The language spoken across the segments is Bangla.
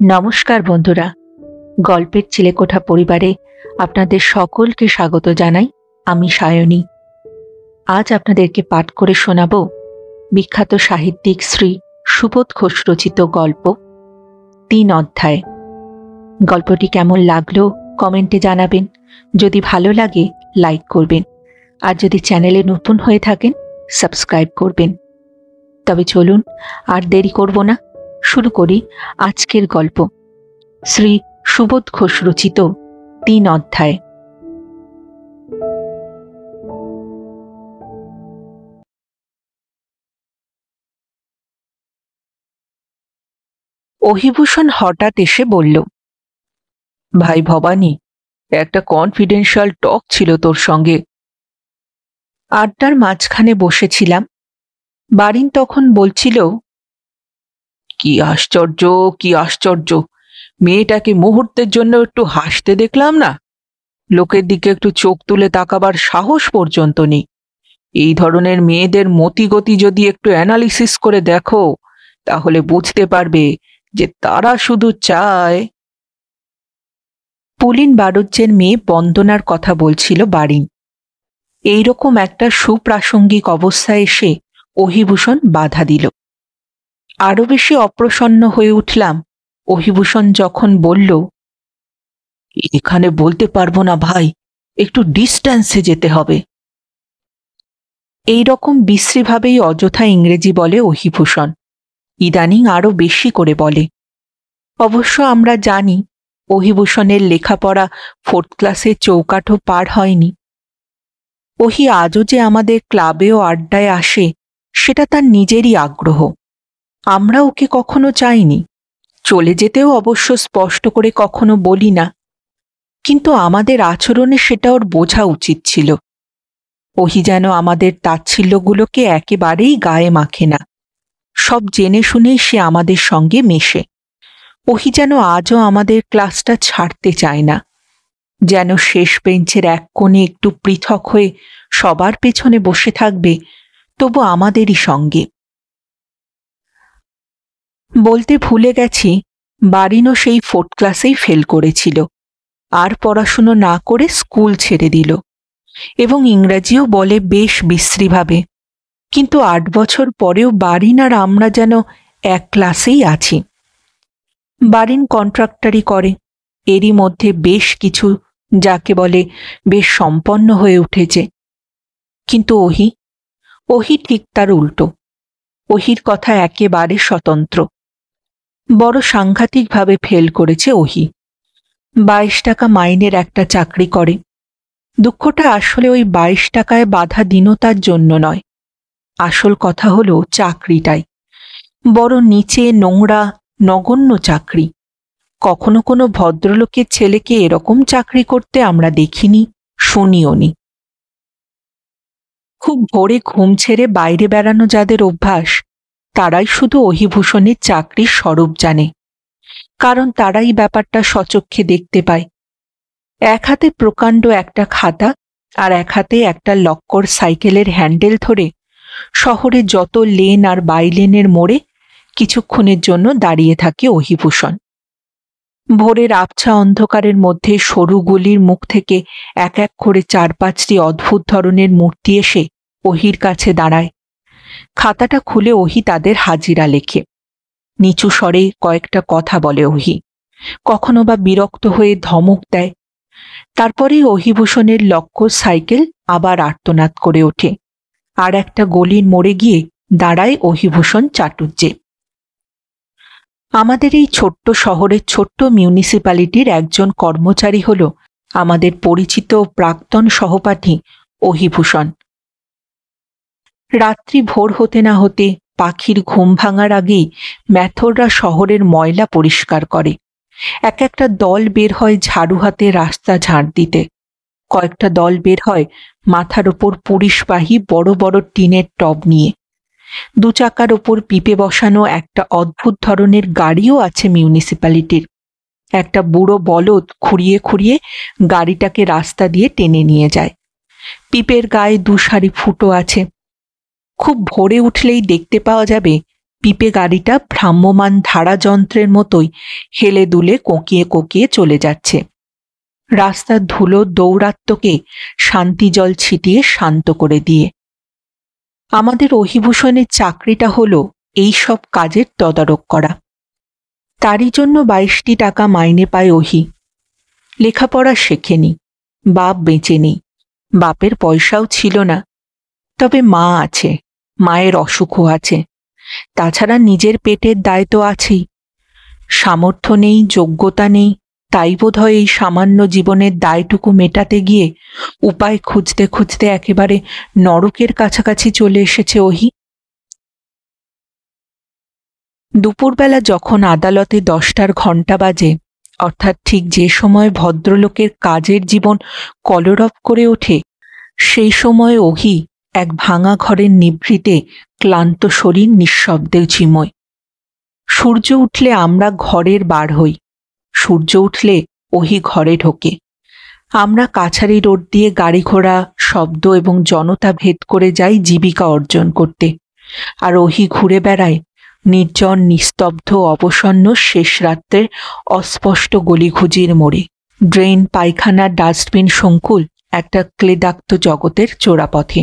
নমস্কার বন্ধুরা, গল্পের চিলেকোঠা পরিবারে আপনাদের সকলকে স্বাগত জানাই। আমি সায়নী। আজ আপনাদেরকে পাঠ করে শোনাব বিখ্যাত সাহিত্যিক শ্রী সুবোধ ঘোষ রচিত গল্প ৩ অধ্যায়। গল্পটি কেমন লাগলো কমেন্টে জানাবেন। যদি ভালো লাগে লাইক করবেন, আর যদি চ্যানেলে নতুন হয়ে থাকেন সাবস্ক্রাইব করবেন। তবে চলুন আর দেরি করব না, শুরু করি আজকের গল্প শ্রী সুবোধ ঘোষ রচিত ৩ অধ্যায়। অহিভূষণ হঠাৎ এসে বলল, ভাই ভবানী, একটা কনফিডেন্সিয়াল টক ছিল তোর সঙ্গে। আড্ডার মাঝখানে বসেছিলাম। বারিন তখন বলছিল, কি আশ্চর্য, কি আশ্চর্য, মেয়েটাকে মুহূর্তের জন্য একটু হাসতে দেখলাম না। লোকের দিকে একটু চোখ তুলে তাকাবার সাহস পর্যন্ত নেই। এই ধরনের মেয়েদের মতিগতি যদি একটু অ্যানালিসিস করে দেখো, তাহলে বুঝতে পারবে যে তারা শুধু চায়। পুলিন বাড়ুজ্যের মেয়ে বন্দনার কথা বলছিল বারিন। এইরকম একটা সুপ্রাসঙ্গিক অবস্থায় এসে অহিভূষণ বাধা দিল। আরো বেশি অপ্রসন্ন হয়ে উঠলাম অহিভূষণ যখন বলল, এখানে বলতে পারবো না ভাই, একটু ডিস্ট্যান্সে যেতে হবে। এই রকম বিশ্রীভাবেই অযথা ইংরেজি বলে অহিভূষণ। ইদানিং আরো বেশি করে বলে। অবশ্য আমরা জানি অহিভূষণের লেখাপড়া 4th ক্লাসের চৌকাঠও পার হয়নি। ওহি আজও যে আমাদের ক্লাবে ও আড্ডায় আসে, সেটা তার নিজেরই আগ্রহ। আমরা ওকে কখনো চাইনি, চলে যেতেও অবশ্য স্পষ্ট করে কখনো বলি না, কিন্তু আমাদের আচরণে সেটা ওর বোঝা উচিত ছিল। ওহি যেন আমাদের তাচ্ছিল্যগুলোকে একেবারেই গায়ে মাখে না, সব জেনে শুনেই সে আমাদের সঙ্গে মেশে। ওহি যেন আজও আমাদের ক্লাসটা ছাড়তে চায় না, যেন শেষ বেঞ্চের এক কোণে একটু পৃথক হয়ে সবার পেছনে বসে থাকবে, তবু আমাদেরই সঙ্গে। বলতে ভুলে গেছি, বারিনও সেই 4th ক্লাসেই ফেল করেছিল, আর পড়াশুনো না করে স্কুল ছেড়ে দিল, এবং ইংরাজিও বলে বেশ বিশ্রীভাবে। কিন্তু 8 বছর পরেও বারিন আর আমরা যেন এক ক্লাসেই আছি। বারিন কন্ট্রাক্টরি করে, এরই মধ্যে বেশ কিছু যাকে বলে বেশ সম্পন্ন হয়ে উঠেছে। কিন্তু ওহি ঠিক তার উল্টো। ওহির কথা একেবারে স্বতন্ত্র। বড় সাংঘাতিকভাবে ফেল করেছে ওহি। 22 টাকা মাইনের একটা চাকরি করে। দুঃখটা আসলে ওই 22 টাকায় বাধা দীনতার জন্য নয়। আসল কথা হলো চাকরিটাই বড় নিচে, নোংরা, নগণ্য চাকরি। কখনো কোনো ভদ্রলোকের ছেলেকে এরকম চাকরি করতে আমরা দেখিনি, শুনিও নি। খুব ভোরে ঘুম ছেড়ে বাইরে বেড়ানো যাদের অভ্যাস, তারাই শুধু অহিভূষণের চাকরির স্বরূপ জানে, কারণ তারাই ব্যাপারটা স্বচক্ষে দেখতে পায়। এক হাতে প্রকাণ্ড একটা খাতা আর এক হাতে একটা লক্কর সাইকেলের হ্যান্ডেল ধরে শহরে যত লেন আর বাইলেনের মোড়ে কিছুক্ষণের জন্য দাঁড়িয়ে থাকে অহিভূষণ। ভোরের আবছা অন্ধকারের মধ্যে সরু গলির মুখ থেকে এক এক করে 4-5টি অদ্ভুত ধরনের মূর্তি এসে ওহির কাছে দাঁড়ায়। খাতাটা খুলে ওহি তাদের হাজিরা লেখে। নিচু স্বরে কয়েকটা কথা বলে ওহি, কখনো বা বিরক্ত হয়ে ধমক দেয়। তারপরেই অহিভূষণের লক্ষ্য সাইকেল আবার আর্তনাদ করে ওঠে, আর একটা গলির মোড়ে গিয়ে দাঁড়ায় অহিভূষণ চাটুজ্জে। আমাদের এই ছোট্ট শহরের ছোট্ট মিউনিসিপ্যালিটির একজন কর্মচারী হল আমাদের পরিচিত প্রাক্তন সহপাঠী অহিভূষণ। রাত্রি ভোর হতে না হতে পাখির ঘুম ভাঙার আগেই ম্যাথররা শহরের ময়লা পরিষ্কার করে। এক একটা দল বের হয় ঝাড়ু হাতে রাস্তা ঝাড় দিতে। কয়েকটা দল বের হয় মাথার ওপর পুলিশবাহী বড় বড় টিনের টব নিয়ে। 2 চাকার ওপর পিপে বসানো একটা অদ্ভুত ধরনের গাড়িও আছে মিউনিসিপ্যালিটির। একটা বুড়ো বলদ খুঁড়িয়ে খুঁড়িয়ে গাড়িটাকে রাস্তা দিয়ে টেনে নিয়ে যায়। পিপের গায়ে 2 সারি ফুটো আছে। খুব ভোরে উঠলেই দেখতে পাওয়া যাবে পিপে গাড়িটা ভ্রাম্যমান ধারাযন্ত্রের মতোই হেলে দুলে কোঁকিয়ে কোঁকিয়ে চলে যাচ্ছে। রাস্তার ধুলো দৌরাত্ম্যকে শান্তি জল ছিটিয়ে শান্ত করে দিয়ে। আমাদের অহিভূষণের চাকরিটা হলো এই সব কাজের তদারক করা। তারই জন্য 22টি টাকা মাইনে পায় ওহি। লেখাপড়া শেখেনি, বাপ বেঁচে নেই, বাপের পয়সাও ছিল না, তবে মা আছে, মায়ের অসুখও আছে, তাছাড়া নিজের পেটের দায় তো আছেই। সামর্থ্য নেই, যোগ্যতা নেই, তাই বোধহয় এই সামান্য জীবনের দায়টুকু মেটাতে গিয়ে উপায় খুঁজতে খুঁজতে একেবারে নরকের কাছাকাছি চলে এসেছে ওহি। দুপুরবেলা যখন আদালতে 10টার ঘণ্টা বাজে, অর্থাৎ ঠিক যে সময় ভদ্রলোকের কাজের জীবন কলরব করে ওঠে, সেই সময় ওহি এক ভাঙা ঘরের নিভৃতে ক্লান্ত শরীর নিঃশব্দে ঝিমোয়। সূর্য উঠলে আমরা ঘরের বার হই, সূর্য উঠলে ওহি ঘরে ঢোকে। আমরা কাছারি রোড দিয়ে গাড়ি ঘোড়া, শব্দ এবং জনতা ভেদ করে যাই জীবিকা অর্জন করতে, আর ওহি ঘুরে বেড়ায় নির্জন, নিস্তব্ধ, অবসন্ন শেষ রাত্রের অস্পষ্ট গলিঘুজির মোড়ে, ড্রেন, পায়খানা, ডাস্টবিন সংকুল একটা ক্লেদাক্ত জগতের চোরাপথে।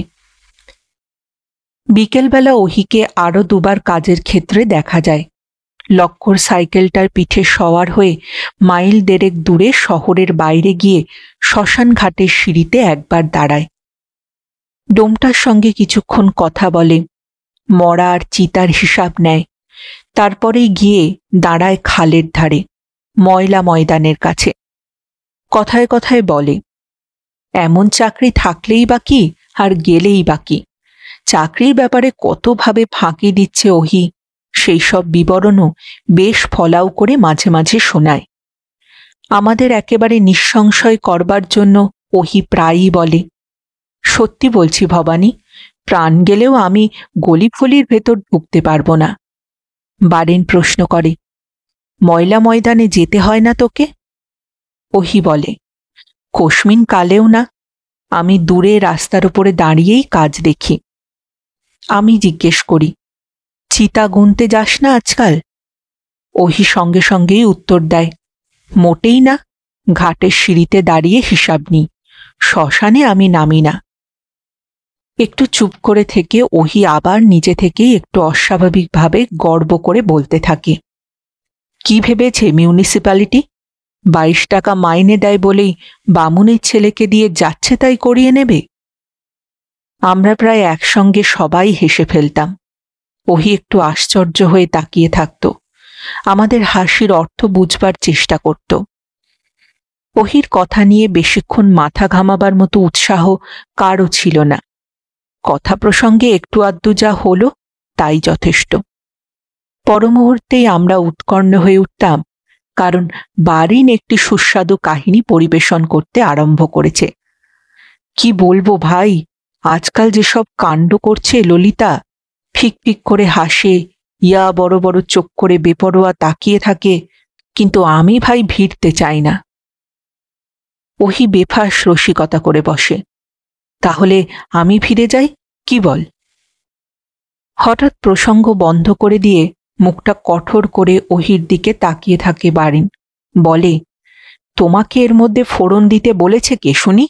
বিকেলবেলা ওহিকে আরও দুবার কাজের ক্ষেত্রে দেখা যায়। লক্ষ্যর সাইকেলটার পিঠে সওয়ার হয়ে মাইল দেড়েক দূরে শহরের বাইরে গিয়ে শ্মশান ঘাটের সিঁড়িতে একবার দাঁড়ায়। ডোমটার সঙ্গে কিছুক্ষণ কথা বলে, মরা আর চিতার হিসাব নেয়, তারপরেই গিয়ে দাঁড়ায় খালের ধারে, ময়লা ময়দানের কাছে। কথায় কথায় বলে, এমন চাকরি থাকলেই বা কি, আর গেলেই বা কি। চাকরির ব্যাপারে কতভাবে ফাঁকি দিচ্ছে ওহি, সেই সব বিবরণও বেশ ফলাও করে মাঝে মাঝে শোনায়। আমাদের একেবারে নিঃসংশয় করবার জন্য ওহি প্রায়ই বলে, সত্যি বলছি ভবানী, প্রাণ গেলেও আমি গলিফলির ভেতর ঢুকতে পারবো না। বারেন প্রশ্ন করে, ময়লা ময়দানে যেতে হয় না তোকে? ওহি বলে, কোশমিন কালেও না, আমি দূরে রাস্তার উপরে দাঁড়িয়েই কাজ দেখি। আমি জিজ্ঞেস করি, চিতা গুনতে যাস না আজকাল? ওহি সঙ্গে সঙ্গেই উত্তর দেয়, মোটেই না, ঘাটের সিঁড়িতে দাঁড়িয়ে হিসাব নিই, শ্মশানে আমি নামি না। একটু চুপ করে থেকে ওহি আবার নিজে থেকেই একটু অস্বাভাবিকভাবে গর্ব করে বলতে থাকে, কি ভেবেছে মিউনিসিপ্যালিটি 22 টাকা মাইনে দেয় বলেই বামুনের ছেলেকে দিয়ে যাচ্ছে তাই করিয়ে নেবে? আমরা প্রায় একসঙ্গে সবাই হেসে ফেলতাম। ওহি একটু আশ্চর্য হয়ে তাকিয়ে থাকত, আমাদের হাসির অর্থ বুঝবার চেষ্টা করত। ওহির কথা নিয়ে বেশিক্ষণ মাথা ঘামাবার মতো উৎসাহ কারও ছিল না। কথা প্রসঙ্গে একটু আধটু যা হলো তাই যথেষ্ট। পরমুহূর্তেই আমরা উৎকণ্ঠ হয়ে উঠতাম, কারণ বারিন একটি সুস্বাদু কাহিনী পরিবেশন করতে আরম্ভ করেছে। কি বলবো ভাই, আজকাল যেসব কাণ্ড করছে ললিতা, ফিক ফিক করে হাসে, ইয়া বড় বড় চোখ করে বেপরোয়া তাকিয়ে থাকে, কিন্তু আমি ভাই ভিড়তে চাই না। ওহি বেফাঁস রসিকতা করে বসে, তাহলে আমি ফিরে যাই, কি বল? হঠাৎ প্রসঙ্গ বন্ধ করে দিয়ে মুখটা কঠোর করে ওহির দিকে তাকিয়ে থাকে বারিন, বলে, তোমাকে এর মধ্যে ফোড়ন দিতে বলেছে কে শুনি?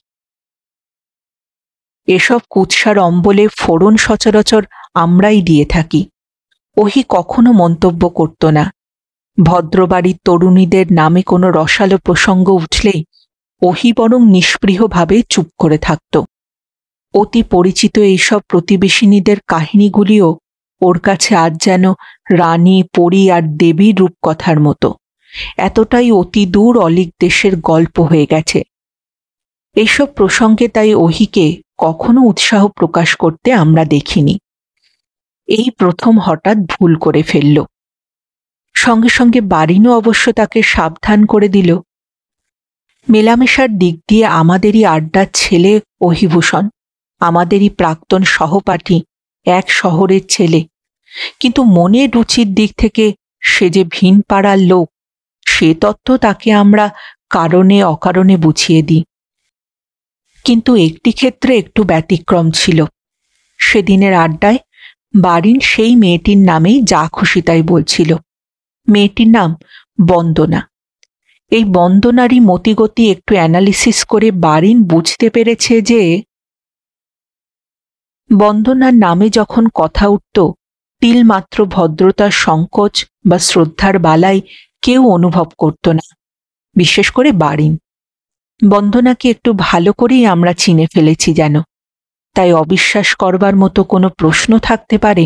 এসব কুৎসার অম্বলে ফোড়ন সচরাচর আমরাই দিয়ে থাকি। ওহি কখনো মন্তব্য করত না। ভদ্রবাড়ির তরুণীদের নামে কোনো রসালো প্রসঙ্গ উঠলেই ওহি বরং নিষ্পৃহভাবে চুপ করে থাকত। অতি পরিচিত এইসব প্রতিবেশিনীদের কাহিনীগুলিও ওর কাছে আজ যেন রানী, পরী আর দেবীর রূপকথার মতো, এতটাই অতি দূর অলিক দেশের গল্প হয়ে গেছে। এইসব প্রসঙ্গে তাই ওহিকে কখনো উৎসাহ প্রকাশ করতে আমরা দেখিনি। এই প্রথম হঠাৎ ভুল করে ফেলল। সঙ্গে সঙ্গে বারিনও অবশ্য তাকে সাবধান করে দিল। মেলামেশার দিক দিয়ে আমাদেরই আড্ডার ছেলে অহিভূষণ, আমাদেরই প্রাক্তন সহপাঠী, এক শহরের ছেলে, কিন্তু মনের রুচির দিক থেকে সে যে ভিন পাড়ার লোক, সে তথ্য তাকে আমরা কারণে অকারণে বুঝিয়ে দিই। কিন্তু একটি ক্ষেত্রে একটু ব্যতিক্রম ছিল। সেদিনের আড্ডায় বারিন সেই মেয়েটির নামেই যা খুশি তাই বলছিল। মেয়েটির নাম বন্দনা। এই বন্দনারই মতিগতি একটু অ্যানালিসিস করে বারিন বুঝতে পেরেছে যে বন্দনার নামে যখন কথা উঠত, তিলমাত্র ভদ্রতার সংকোচ বা শ্রদ্ধার বালাই কেউ অনুভব করত না, বিশেষ করে বারিন। বন্দনাকে একটু ভালো করেই আমরা চিনে ফেলেছি যেন, তাই অবিশ্বাস করবার মতো কোনো প্রশ্ন থাকতে পারে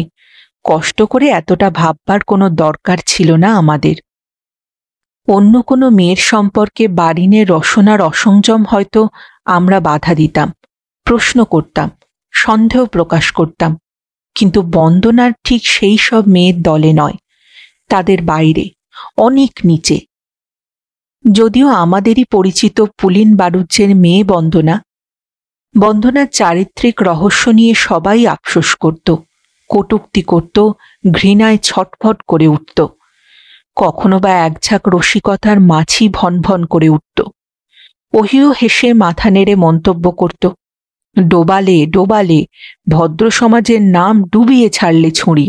কষ্ট করে এতটা ভাববার কোনো দরকার ছিল না আমাদের। অন্য কোনো মেয়ের সম্পর্কে বারিনের রসনার অসংযম হয়তো আমরা বাধা দিতাম, প্রশ্ন করতাম, সন্দেহ প্রকাশ করতাম, কিন্তু বন্দনার ঠিক সেই সব মেয়ের দলে নয়, তাদের বাইরে, অনেক নিচে। যদিও আমাদেরই পরিচিত পুলিন বাড়ুজ্যের মেয়ে বন্দনা, বন্দনার চারিত্রিক রহস্য নিয়ে সবাই আফসোস করত, কটূক্তি করত, ঘৃণায় ছটফট করে উঠত, কখনো বা একঝাঁক রসিকতার মাছি ভনভন করে উঠত। ওহিও হেসে মাথা নেড়ে মন্তব্য করত, ডোবালে ডোবালে, ভদ্র সমাজের নাম ডুবিয়ে ছাড়লে ছুঁড়ি।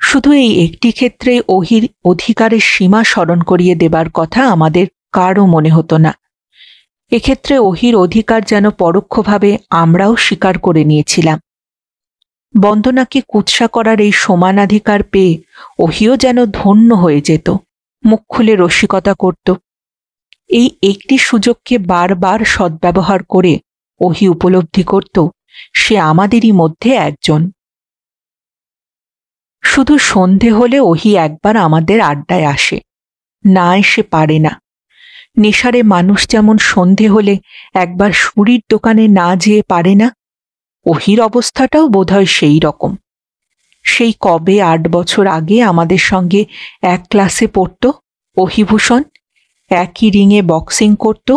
শুধু এই একটি ক্ষেত্রে ওহির অধিকারের সীমা স্মরণ করিয়ে দেবার কথা আমাদের কারও মনে হতো না। এক্ষেত্রে ওহির অধিকার যেন পরোক্ষভাবে আমরাও স্বীকার করে নিয়েছিলাম। বন্দনাকে কুৎসা করার এই সমানাধিকার পেয়ে ওহিও যেন ধন্য হয়ে যেত, মুখ খুলে রসিকতা করত। এই একটি সুযোগকে বারবার সদ্ব্যবহার করে ওহি উপলব্ধি করত সে আমাদেরই মধ্যে একজন। শুধু সন্ধে হলে ওহি একবার আমাদের আড্ডায় আসে, না এসে পারে না। নেশারে মানুষ যেমন সন্ধে হলে একবার সুরির দোকানে না যেয়ে পারে না, ওহির অবস্থাটাও বোধহয় সেই রকম। সেই কবে 8 বছর আগে আমাদের সঙ্গে এক ক্লাসে পড়ত অহিভূষণ, একই রিংয়ে বক্সিং করত,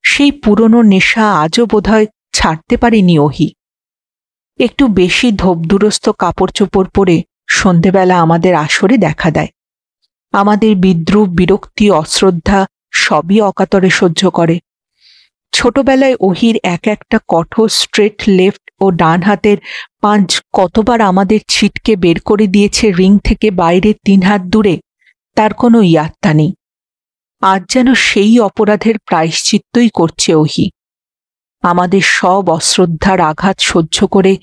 সেই পুরনো নেশা আজও বোধহয় ছাড়তে পারেনি ওহি। একটু বেশি ধোপদুরস্ত কাপড় চোপড় পরে সন্ধেবেলা আমাদের আসরে দেখা দেয়। আমাদের বিদ্রূপ, বিরক্তি, অশ্রদ্ধা সবই অকাতরে সহ্য করে। ছোটবেলায় ওহির এক একটা কঠোর স্ট্রেট লেফট ও ডান হাতের পাঞ্চ কতবার আমাদের ছিটকে বের করে দিয়েছে রিং থেকে বাইরে 3 হাত দূরে, তার কোনো ইয়াত্তা নেই। আজ যেন সেই অপরাধের প্রায়শ্চিত্তই করছে ওহি। আমাদের সব অশ্রদ্ধার আঘাত সহ্য করে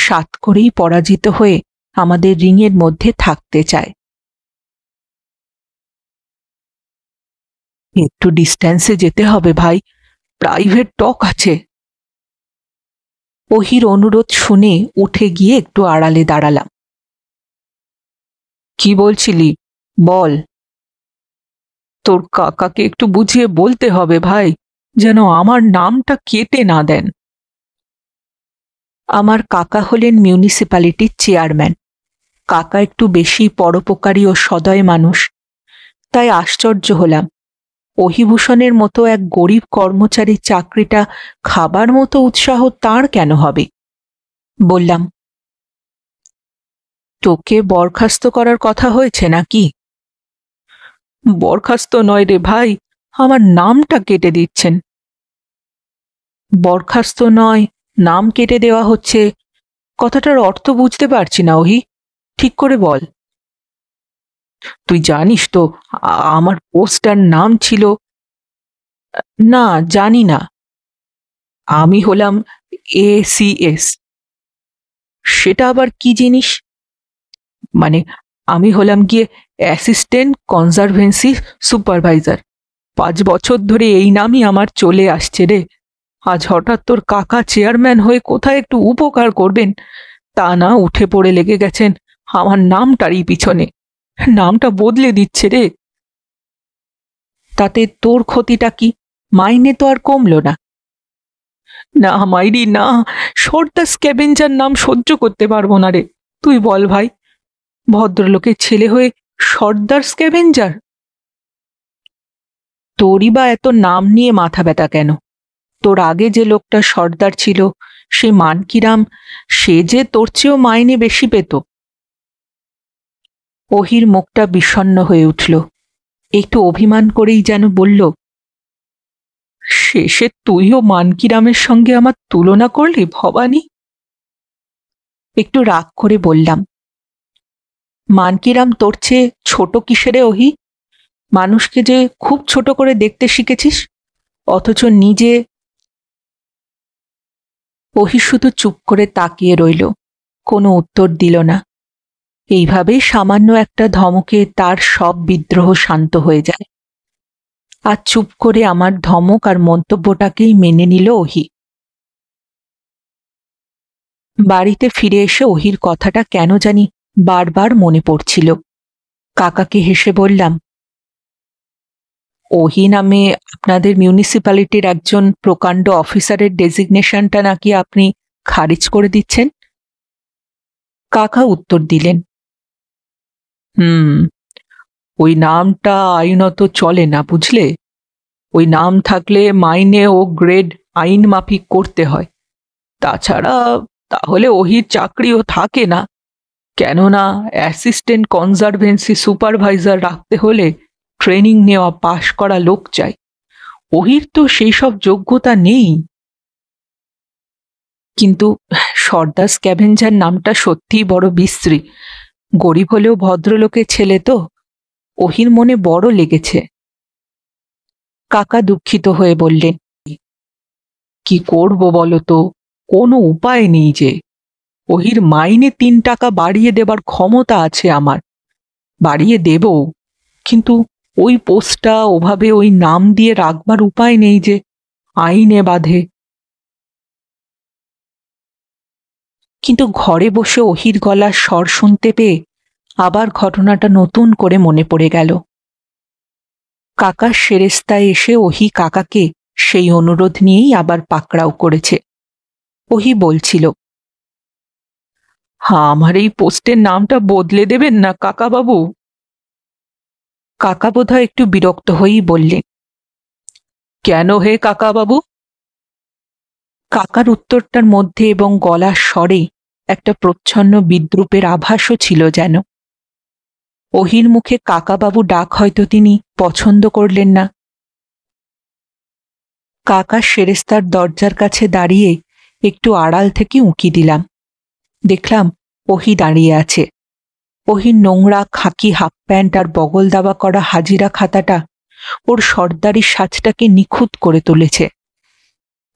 সাত করেই পরাজিত হয়ে আমাদের রিংয়ের মধ্যে থাকতে চায়। একটু ডিস্ট্যান্সে যেতে হবে ভাই, প্রাইভেট টক আছে। ওহির অনুরোধ শুনে উঠে গিয়ে একটু আড়ালে দাঁড়ালাম। কি বলছিলি বল। তোর কাকাকে একটু বুঝিয়ে বলতে হবে ভাই, যেন আমার নামটা কেটে না দেন। আমার কাকা হলেন মিউনিসিপ্যালিটির চেয়ারম্যান। কাকা একটু বেশি পরোপকারী ও সদয় মানুষ, তাই আশ্চর্য হলাম অহিভূষণের মতো এক গরিব কর্মচারীর চাকরিটা খাবার মতো উৎসাহ তার কেন হবে। বললাম, তোকে বরখাস্ত করার কথা হয়েছে নাকি? বরখাস্ত নয় রে ভাই, আমার নামটা কেটে দিচ্ছেন। বরখাস্ত নয়, নাম কেটে দেওয়া হচ্ছে, কথাটার অর্থ বুঝতে পারছি না ওহি, ঠিক করে বল। তুই জানিস তো আমার পোস্টার নাম ছিল? না, জানি না। আমি হলাম ACS। সেটা আবার কি জিনিস? মানে আমি হলাম গিয়ে অ্যাসিস্ট্যান্ট কনজারভেন্সি সুপারভাইজার। 5 বছর ধরে এই নামই আমার চলে আসছে রে। আজ হঠাৎ তোর কাকা চেয়ারম্যান হয়ে কোথায় একটু উপকার করবেন তা না উঠে পড়ে লেগে গেছেন আমার নামটারই পিছনে। নামটা বদলে দিচ্ছে রে। তাতে তোর ক্ষতিটা কি? মাইনে তো আর কমলো না। না মাইরি না, সর্দার স্ক্যাভেঞ্জার নাম সহ্য করতে পারবো না রে। তুই বল ভাই, ভদ্রলোকের ছেলে হয়ে সর্দার স্ক্যাভেঞ্জার? তোরই বা এত নাম নিয়ে মাথা ব্যথা কেন? তোর আগে যে লোকটা সর্দার ছিল সে মানকিরাম, সে যে তোর চেয়েও মাইনে বেশি পেত। ওহির মুখটা বিষণ্ণ হয়ে উঠল, একটু অভিমান করেই যেন বলল, শেষে তুইও মানকিরামের সঙ্গে আমার তুলনা করলি ভবানী? একটু রাগ করে বললাম, মানকিরাম তোর চেয়ে ছোট কিসেরে ওহি? মানুষকে যে খুব ছোট করে দেখতে শিখেছিস, অথচ নিজে। ওহি শুধু চুপ করে তাকিয়ে রইল, কোনো উত্তর দিল না। এইভাবেই সামান্য একটা ধমকে তার সব বিদ্রোহ শান্ত হয়ে যায়। আর চুপ করে আমার ধমক আর মন্তব্যটাকেই মেনে নিল ওহি। বাড়িতে ফিরে এসে ওহির কথাটা কেন জানি বারবার মনে পড়ছিল। কাকাকে হেসে বললাম, ওহি নামে আপনাদের মিউনিসিপ্যালিটির একজন প্রকাণ্ড অফিসারের ডেজিগনেশনটা নাকি আপনি খারিজ করে দিচ্ছেন? কাকা উত্তর দিলেন, ওই নামটা আইনত চলে না, বুঝলে? ওই নাম থাকলে মাইনে ও গ্রেড আইন মাফিক করতে হয়। তাছাড়া তাহলে ওহির চাকরিও থাকে না, কেননা অ্যাসিস্ট্যান্ট কনজারভেন্সি সুপারভাইজার রাখতে হলে ট্রেনিং নেওয়া পাশ করা লোক চাই। ওহির তো সেই সব যোগ্যতা নেই। কিন্তু সর্দার স্ক্যাভেঞ্জার নামটা সত্যিই বড় বিশ্রী। গরিব হলেও ভদ্রলোকের ছেলে তো, ওহির মনে বড় লেগেছে। কাকা দুঃখিত হয়ে বললেন, কি করব বলো তো, কোনো উপায় নেই যে। ওহির মাইনে 3 টাকা বাড়িয়ে দেবার ক্ষমতা আছে আমার, বাড়িয়ে দেব, কিন্তু ওই পোস্টটা ওভাবে ওই নাম দিয়ে রাখবার উপায় নেই যে, আইনে বাধে। কিন্তু ঘরে বসে ওহির গলার স্বর শুনতে পেয়ে আবার ঘটনাটা নতুন করে মনে পড়ে গেল। কাকার সেরেস্তায় এসে ওহি কাকাকে সেই অনুরোধ নিয়েই আবার পাকড়াও করেছে। ওহি বলছিল, আমার এই পোস্টের নামটা বদলে দেবেন না কাকা বাবু? কাকা বোধহয় একটু বিরক্ত হয়েই বললেন, কেন হে কাকা বাবু? কাকার উত্তরটার মধ্যে এবং গলার স্বরে একটা প্রচ্ছন্ন বিদ্রূপের আভাসও ছিল যেন। ওহির মুখে কাকাবাবু ডাক হয়তো তিনি পছন্দ করলেন না। কাকা সেরেস্তার দরজার কাছে দাঁড়িয়ে একটু আড়াল থেকে উঁকি দিলাম। দেখলাম ওহি দাঁড়িয়ে আছে। ওহির নোংরা খাকি হাফ প্যান্ট আর বগল দাবা করা হাজিরা খাতাটা ওর সর্দারির সাজটাকে নিখুঁত করে তুলেছে।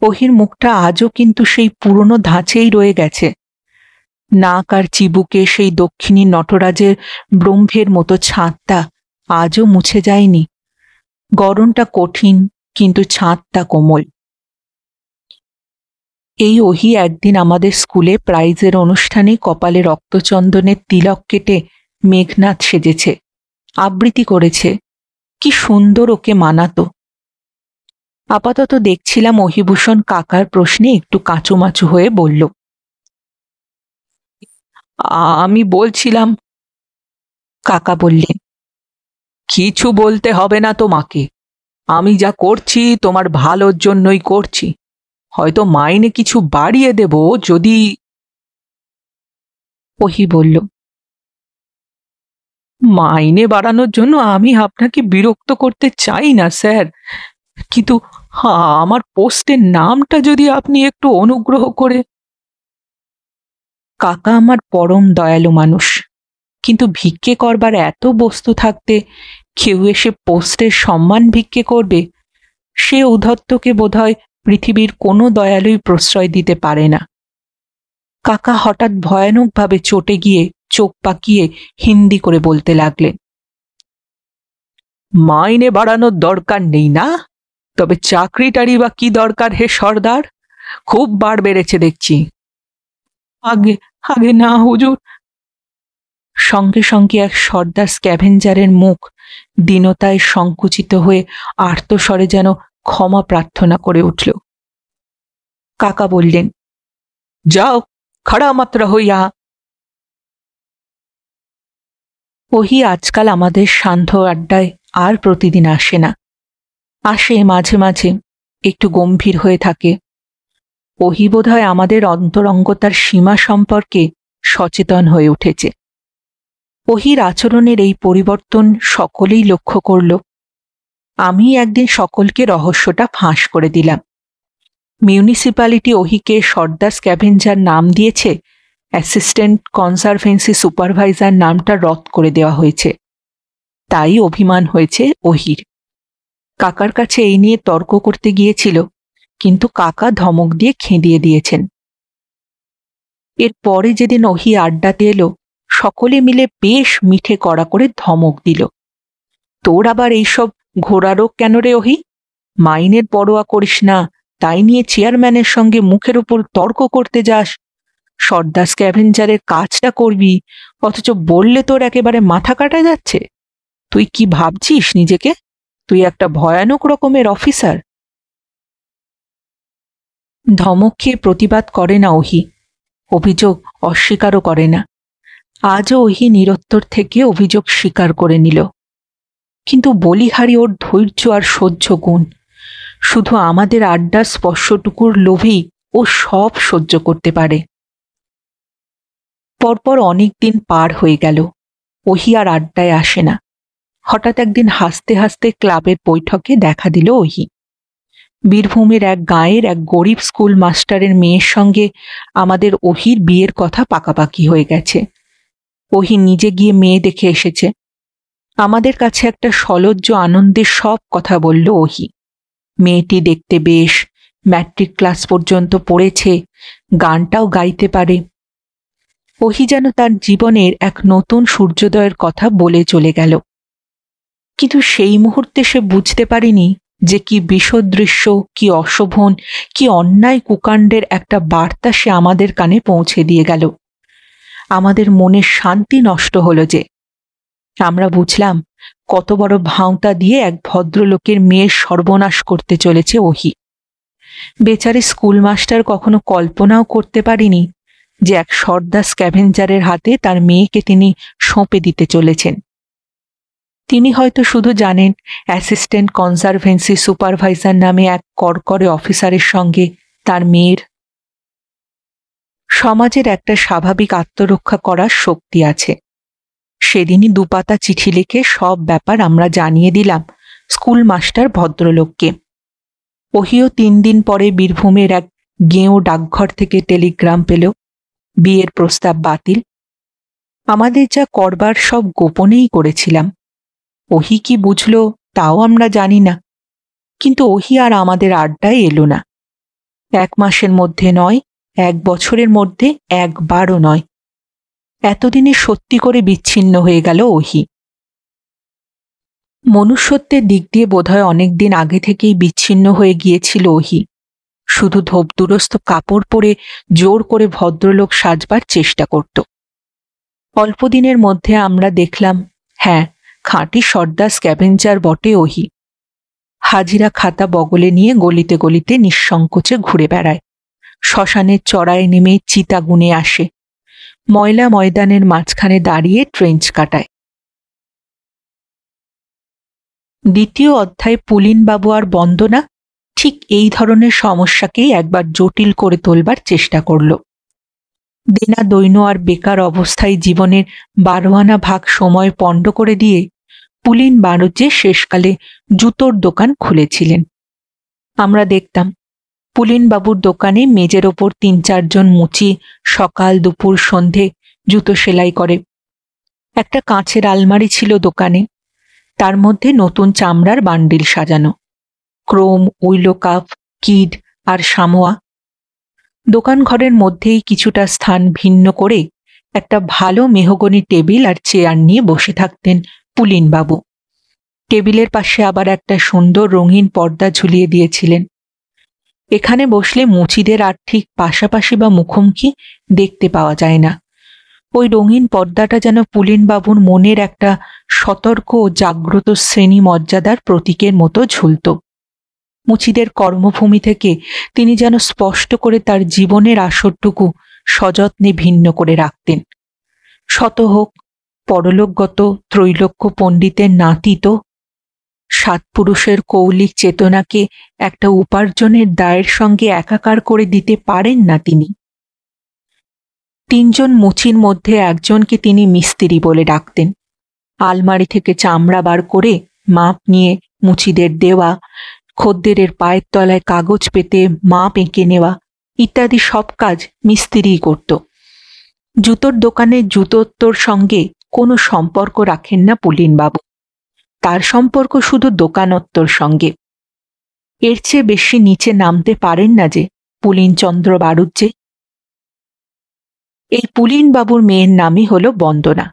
ওহির মুখটা আজও কিন্তু সেই পুরনো ধাঁচেই রয়ে গেছে। নাক আর চিবুকে সেই দক্ষিণী নটরাজের ব্রহ্মের মতো ছাঁদটা আজও মুছে যায়নি। গড়নটা কঠিন, কিন্তু ছাঁদটা কোমল। এই ওহি একদিন আমাদের স্কুলে প্রাইজের অনুষ্ঠানে কপালে রক্তচন্দনের তিলক কেটে মেঘনাথ সেজেছে, আবৃত্তি করেছে। কি সুন্দর ওকে মানাতো। আপাতত দেখছিলাম ওহিভূষণ কাকার প্রশ্নে একটু কাঁচুমাচু হয়ে বলল, আমি বলছিলাম। কাকা বললেন, কিছু বলতে হবে না তোমাকে, আমি যা করছি তোমার ভালোর জন্যই করছি। হয়তো মাইনে কিছু বাড়িয়ে দেব যদি। ওহি বলল, মাইনে বাড়ানোর জন্য আমি আপনাকে বিরক্ত করতে চাই না স্যার, কিন্তু আমার পোস্টের নামটা যদি আপনি একটু অনুগ্রহ করে। কাকা আমার পরম দয়ালু মানুষ, কিন্তু ভিক্ষে করবার এত বস্তু থাকতে কেউ এসে পোস্টের সম্মান ভিক্ষে করবে, সে ঔদ্ধত্যকে বোধহয় পৃথিবীর কোনো দয়ালুই প্রশ্রয় দিতে পারে না। কাকা হঠাৎ ভয়ানকভাবে চটে গিয়ে চোখ পাকিয়ে হিন্দি করে বলতে লাগলেন, মাইনে বাড়ানোর দরকার নেই না, তবে চাকরিটারই বা কি দরকার হে সর্দার? খুব বার বেড়েছে দেখছি। আগে আগে না হুজুর। সঙ্গে সঙ্গে এক সর্দার স্ক্যাভেঞ্জারের মুখ দীনতায় সংকুচিত হয়ে আর্তস্বরে যেন ক্ষমা প্রার্থনা করে উঠল। কাকা বললেন, যাও, খাড়া মাত্রা হইয়া। ওহি আজকাল আমাদের সান্ধ্য আড্ডায় আর প্রতিদিন আসে না। আসে মাঝে মাঝে, একটু গম্ভীর হয়ে থাকে। ওহি বোধহয় আমাদের অন্তরঙ্গতার সীমা সম্পর্কে সচেতন হয়ে উঠেছে। ওহির আচরণের এই পরিবর্তন সকলেই লক্ষ্য করল। আমি একদিন সকলকে রহস্যটা ফাঁস করে দিলাম। মিউনিসিপ্যালিটি ওহিকে সর্দার স্ক্যাভেঞ্জার নাম দিয়েছে অ্যাসিস্ট্যান্ট কনজারভেন্সি সুপারভাইজার নামটা রদ করে দেওয়া হয়েছে। তাই অভিমান হয়েছে ওহির। কাকার কাছে এই নিয়ে তর্ক করতে গিয়েছিল, কিন্তু কাকা ধমক দিয়ে খেদিয়ে দিয়েছেন। এরপরে যেদিন ওহি আড্ডাতে এলো, সকলে মিলে বেশ মিঠে কড়া করে ধমক দিল, তোর আবার এইসব ঘোড়ারোগ কেন রে ওহি? মাইনের পরোয়া করিস না, তাই নিয়ে চেয়ারম্যানের সঙ্গে মুখের উপর তর্ক করতে যাস। সর্দার স্ক্যাভেঞ্জারের কাজটা করবি, অথচ বললে তোর একেবারে মাথা কাটা যাচ্ছে। তুই কি ভাবছিস নিজেকে? তুই একটা ভয়ানক রকমের অফিসার। ধমক খেয়ে প্রতিবাদ করে না ওহি, অভিযোগ অস্বীকারও করে না। আজও ওহি নিরুত্তর থেকে অভিযোগ স্বীকার করে নিল। কিন্তু বলিহারি ওর ধৈর্য আর সহ্য গুণ। শুধু আমাদের আড্ডার স্পর্শটুকুর লোভেই ও সব সহ্য করতে পারে। পরপর অনেক দিন পার হয়ে গেল, ওহি আর আড্ডায় আসে না। হঠাৎ একদিন হাসতে হাসতে ক্লাবের বৈঠকে দেখা দিল ওহি। বীরভূমের এক গাঁয়ের এক গরিব স্কুল মাস্টারের মেয়ের সঙ্গে আমাদের ওহির বিয়ের কথা পাকাপাকি হয়ে গেছে। ওহি নিজে গিয়ে মেয়ে দেখে এসেছে। আমাদের কাছে একটা সলজ্জ আনন্দের সব কথা বলল ওহি। মেয়েটি দেখতে বেশ, ম্যাট্রিক ক্লাস পর্যন্ত পড়েছে, গানটাও গাইতে পারে। ওহি যেন তার জীবনের এক নতুন সূর্যোদয়ের কথা বলে চলে গেল। কিন্তু সেই মুহূর্তে সে বুঝতে পারেনি যে কি বিষদৃশ্য, কি অশোভন, কি অন্যায় কুকাণ্ডের একটা বার্তা সে আমাদের কানে পৌঁছে দিয়ে গেল। আমাদের মনের শান্তি নষ্ট হলো যে। আমরা বুঝলাম কত বড় ভাঁওতা দিয়ে এক ভদ্রলোকের মেয়ের সর্বনাশ করতে চলেছে ওহি। বেচারি স্কুল মাস্টার কখনো কল্পনাও করতে পারেনি যে এক সর্দার স্ক্যাভেঞ্জারের হাতে তার মেয়েকে তিনি সঁপে দিতে চলেছেন। তিনি হয়তো শুধু জানেন অ্যাসিস্ট্যান্ট কনজারভেন্সি সুপারভাইজার নামে এক কড়কড়ে অফিসারের সঙ্গে তার মেয়ের। সমাজের একটা স্বাভাবিক আত্মরক্ষা করার শক্তি আছে। সেদিনই দুপাতা চিঠি লিখে সব ব্যাপার আমরা জানিয়ে দিলাম স্কুল মাস্টার ভদ্রলোককে। ওহিও 3 দিন পরে বীরভূমের এক গেঁয়ো ডাকঘর থেকে টেলিগ্রাম পেল, বিয়ের প্রস্তাব বাতিল। আমাদের যা করবার সব গোপনেই করেছিলাম। ওহি কি বুঝল তাও আমরা জানি না, কিন্তু ওহি আর আমাদের আড্ডায় এলো না। 1 মাসের মধ্যে নয়, 1 বছরের মধ্যে একবারও নয়। এতদিনে সত্যি করে বিচ্ছিন্ন হয়ে গেল ওহি। মনুষ্যত্বের দিক দিয়ে বোধহয় অনেকদিন আগে থেকেই বিচ্ছিন্ন হয়ে গিয়েছিল ওহি। শুধু ধোপদুরস্ত কাপড় পরে জোর করে ভদ্রলোক সাজবার চেষ্টা করত। অল্প দিনের মধ্যে আমরা দেখলাম, হ্যাঁ, খাঁটি সর্দার স্ক্যাভেঞ্জার বটে ওহি। হাজিরা খাতা বগলে নিয়ে গলিতে গলিতে নিঃসংকোচে ঘুরে বেড়ায়। শ্মশানের চড়ায় নেমে চিতা গুনে আসে। ময়লা ময়দানের মাঝখানে দাঁড়িয়ে ট্রেঞ্চ কাটায়। দ্বিতীয় অধ্যায় পুলিনবাবু আর বন্দনা ঠিক এই ধরনের সমস্যাকেই একবার জটিল করে তোলবার চেষ্টা করল। দেনা দৈন্য আর বেকার অবস্থায় জীবনের 12 আনা ভাগ সময় পণ্ড করে দিয়ে পুলিন বাণিজ্যে শেষকালে জুতোর দোকান খুলেছিলেন। আমরা দেখতাম পুলিনবাবুর দোকানে মেজের ওপর 3-4 জন মুচি সকাল দুপুর সন্ধে জুতো সেলাই করে। একটা কাঁচের আলমারি ছিল দোকানে, তার মধ্যে নতুন চামড়ার বান্ডিল সাজানো, ক্রোম, উইলো কাপ, কিড আর সামোয়া। দোকান ঘরের মধ্যেই কিছুটা স্থান ভিন্ন করে একটা ভালো মেহগনি টেবিল আর চেয়ার নিয়ে বসে থাকতেন পুলিনবাবু। টেবিলের পাশে আবার একটা সুন্দর রঙিন পর্দা ঝুলিয়ে দিয়েছিলেন। এখানে বসলে মুচিদের আর ঠিক পাশাপাশি বা মুখোমুখি দেখতে পাওয়া যায় না। ওই রঙিন পর্দাটা যেন পুলিনবাবুর মনের একটা সতর্ক ও জাগ্রত শ্রেণী মর্যাদার প্রতীকের মতো ঝুলত। মুচিদের কর্মভূমি থেকে তিনি যেন স্পষ্ট করে তার জীবনের আসরটুকু সযত্নে ভিন্ন করে রাখতেন। শত হোক পরলোকগত ত্রৈলোক্য পণ্ডিতের নাতি তো। 7 পুরুষের কৌলিক চেতনাকে একটা উপার্জনের দায়ের সঙ্গে একাকার করে দিতে পারেন না তিনি। 3 জন মুচির মধ্যে একজনকে তিনি মিস্ত্রি বলে ডাকতেন। আলমারি থেকে চামড়া বার করে মাপ নিয়ে মুচিদের দেওয়া, খদ্দেরের পায়ের তলায় কাগজ পেতে মাপ এঁকে নেওয়া ইত্যাদি সব কাজ মিস্ত্রিই করত। জুতোর দোকানে জুতোর সঙ্গে কোনো সম্পর্ক রাখেন না পুলিনবাবু। তার সম্পর্ক শুধু দোকানত্বর সঙ্গে। এর চেয়ে বেশি নিচে নামতে পারেন না যে পুলিনচন্দ্র বাড়ুজ্জে। এই পুলিনবাবুর মেয়ের নামই হলো বন্দনা।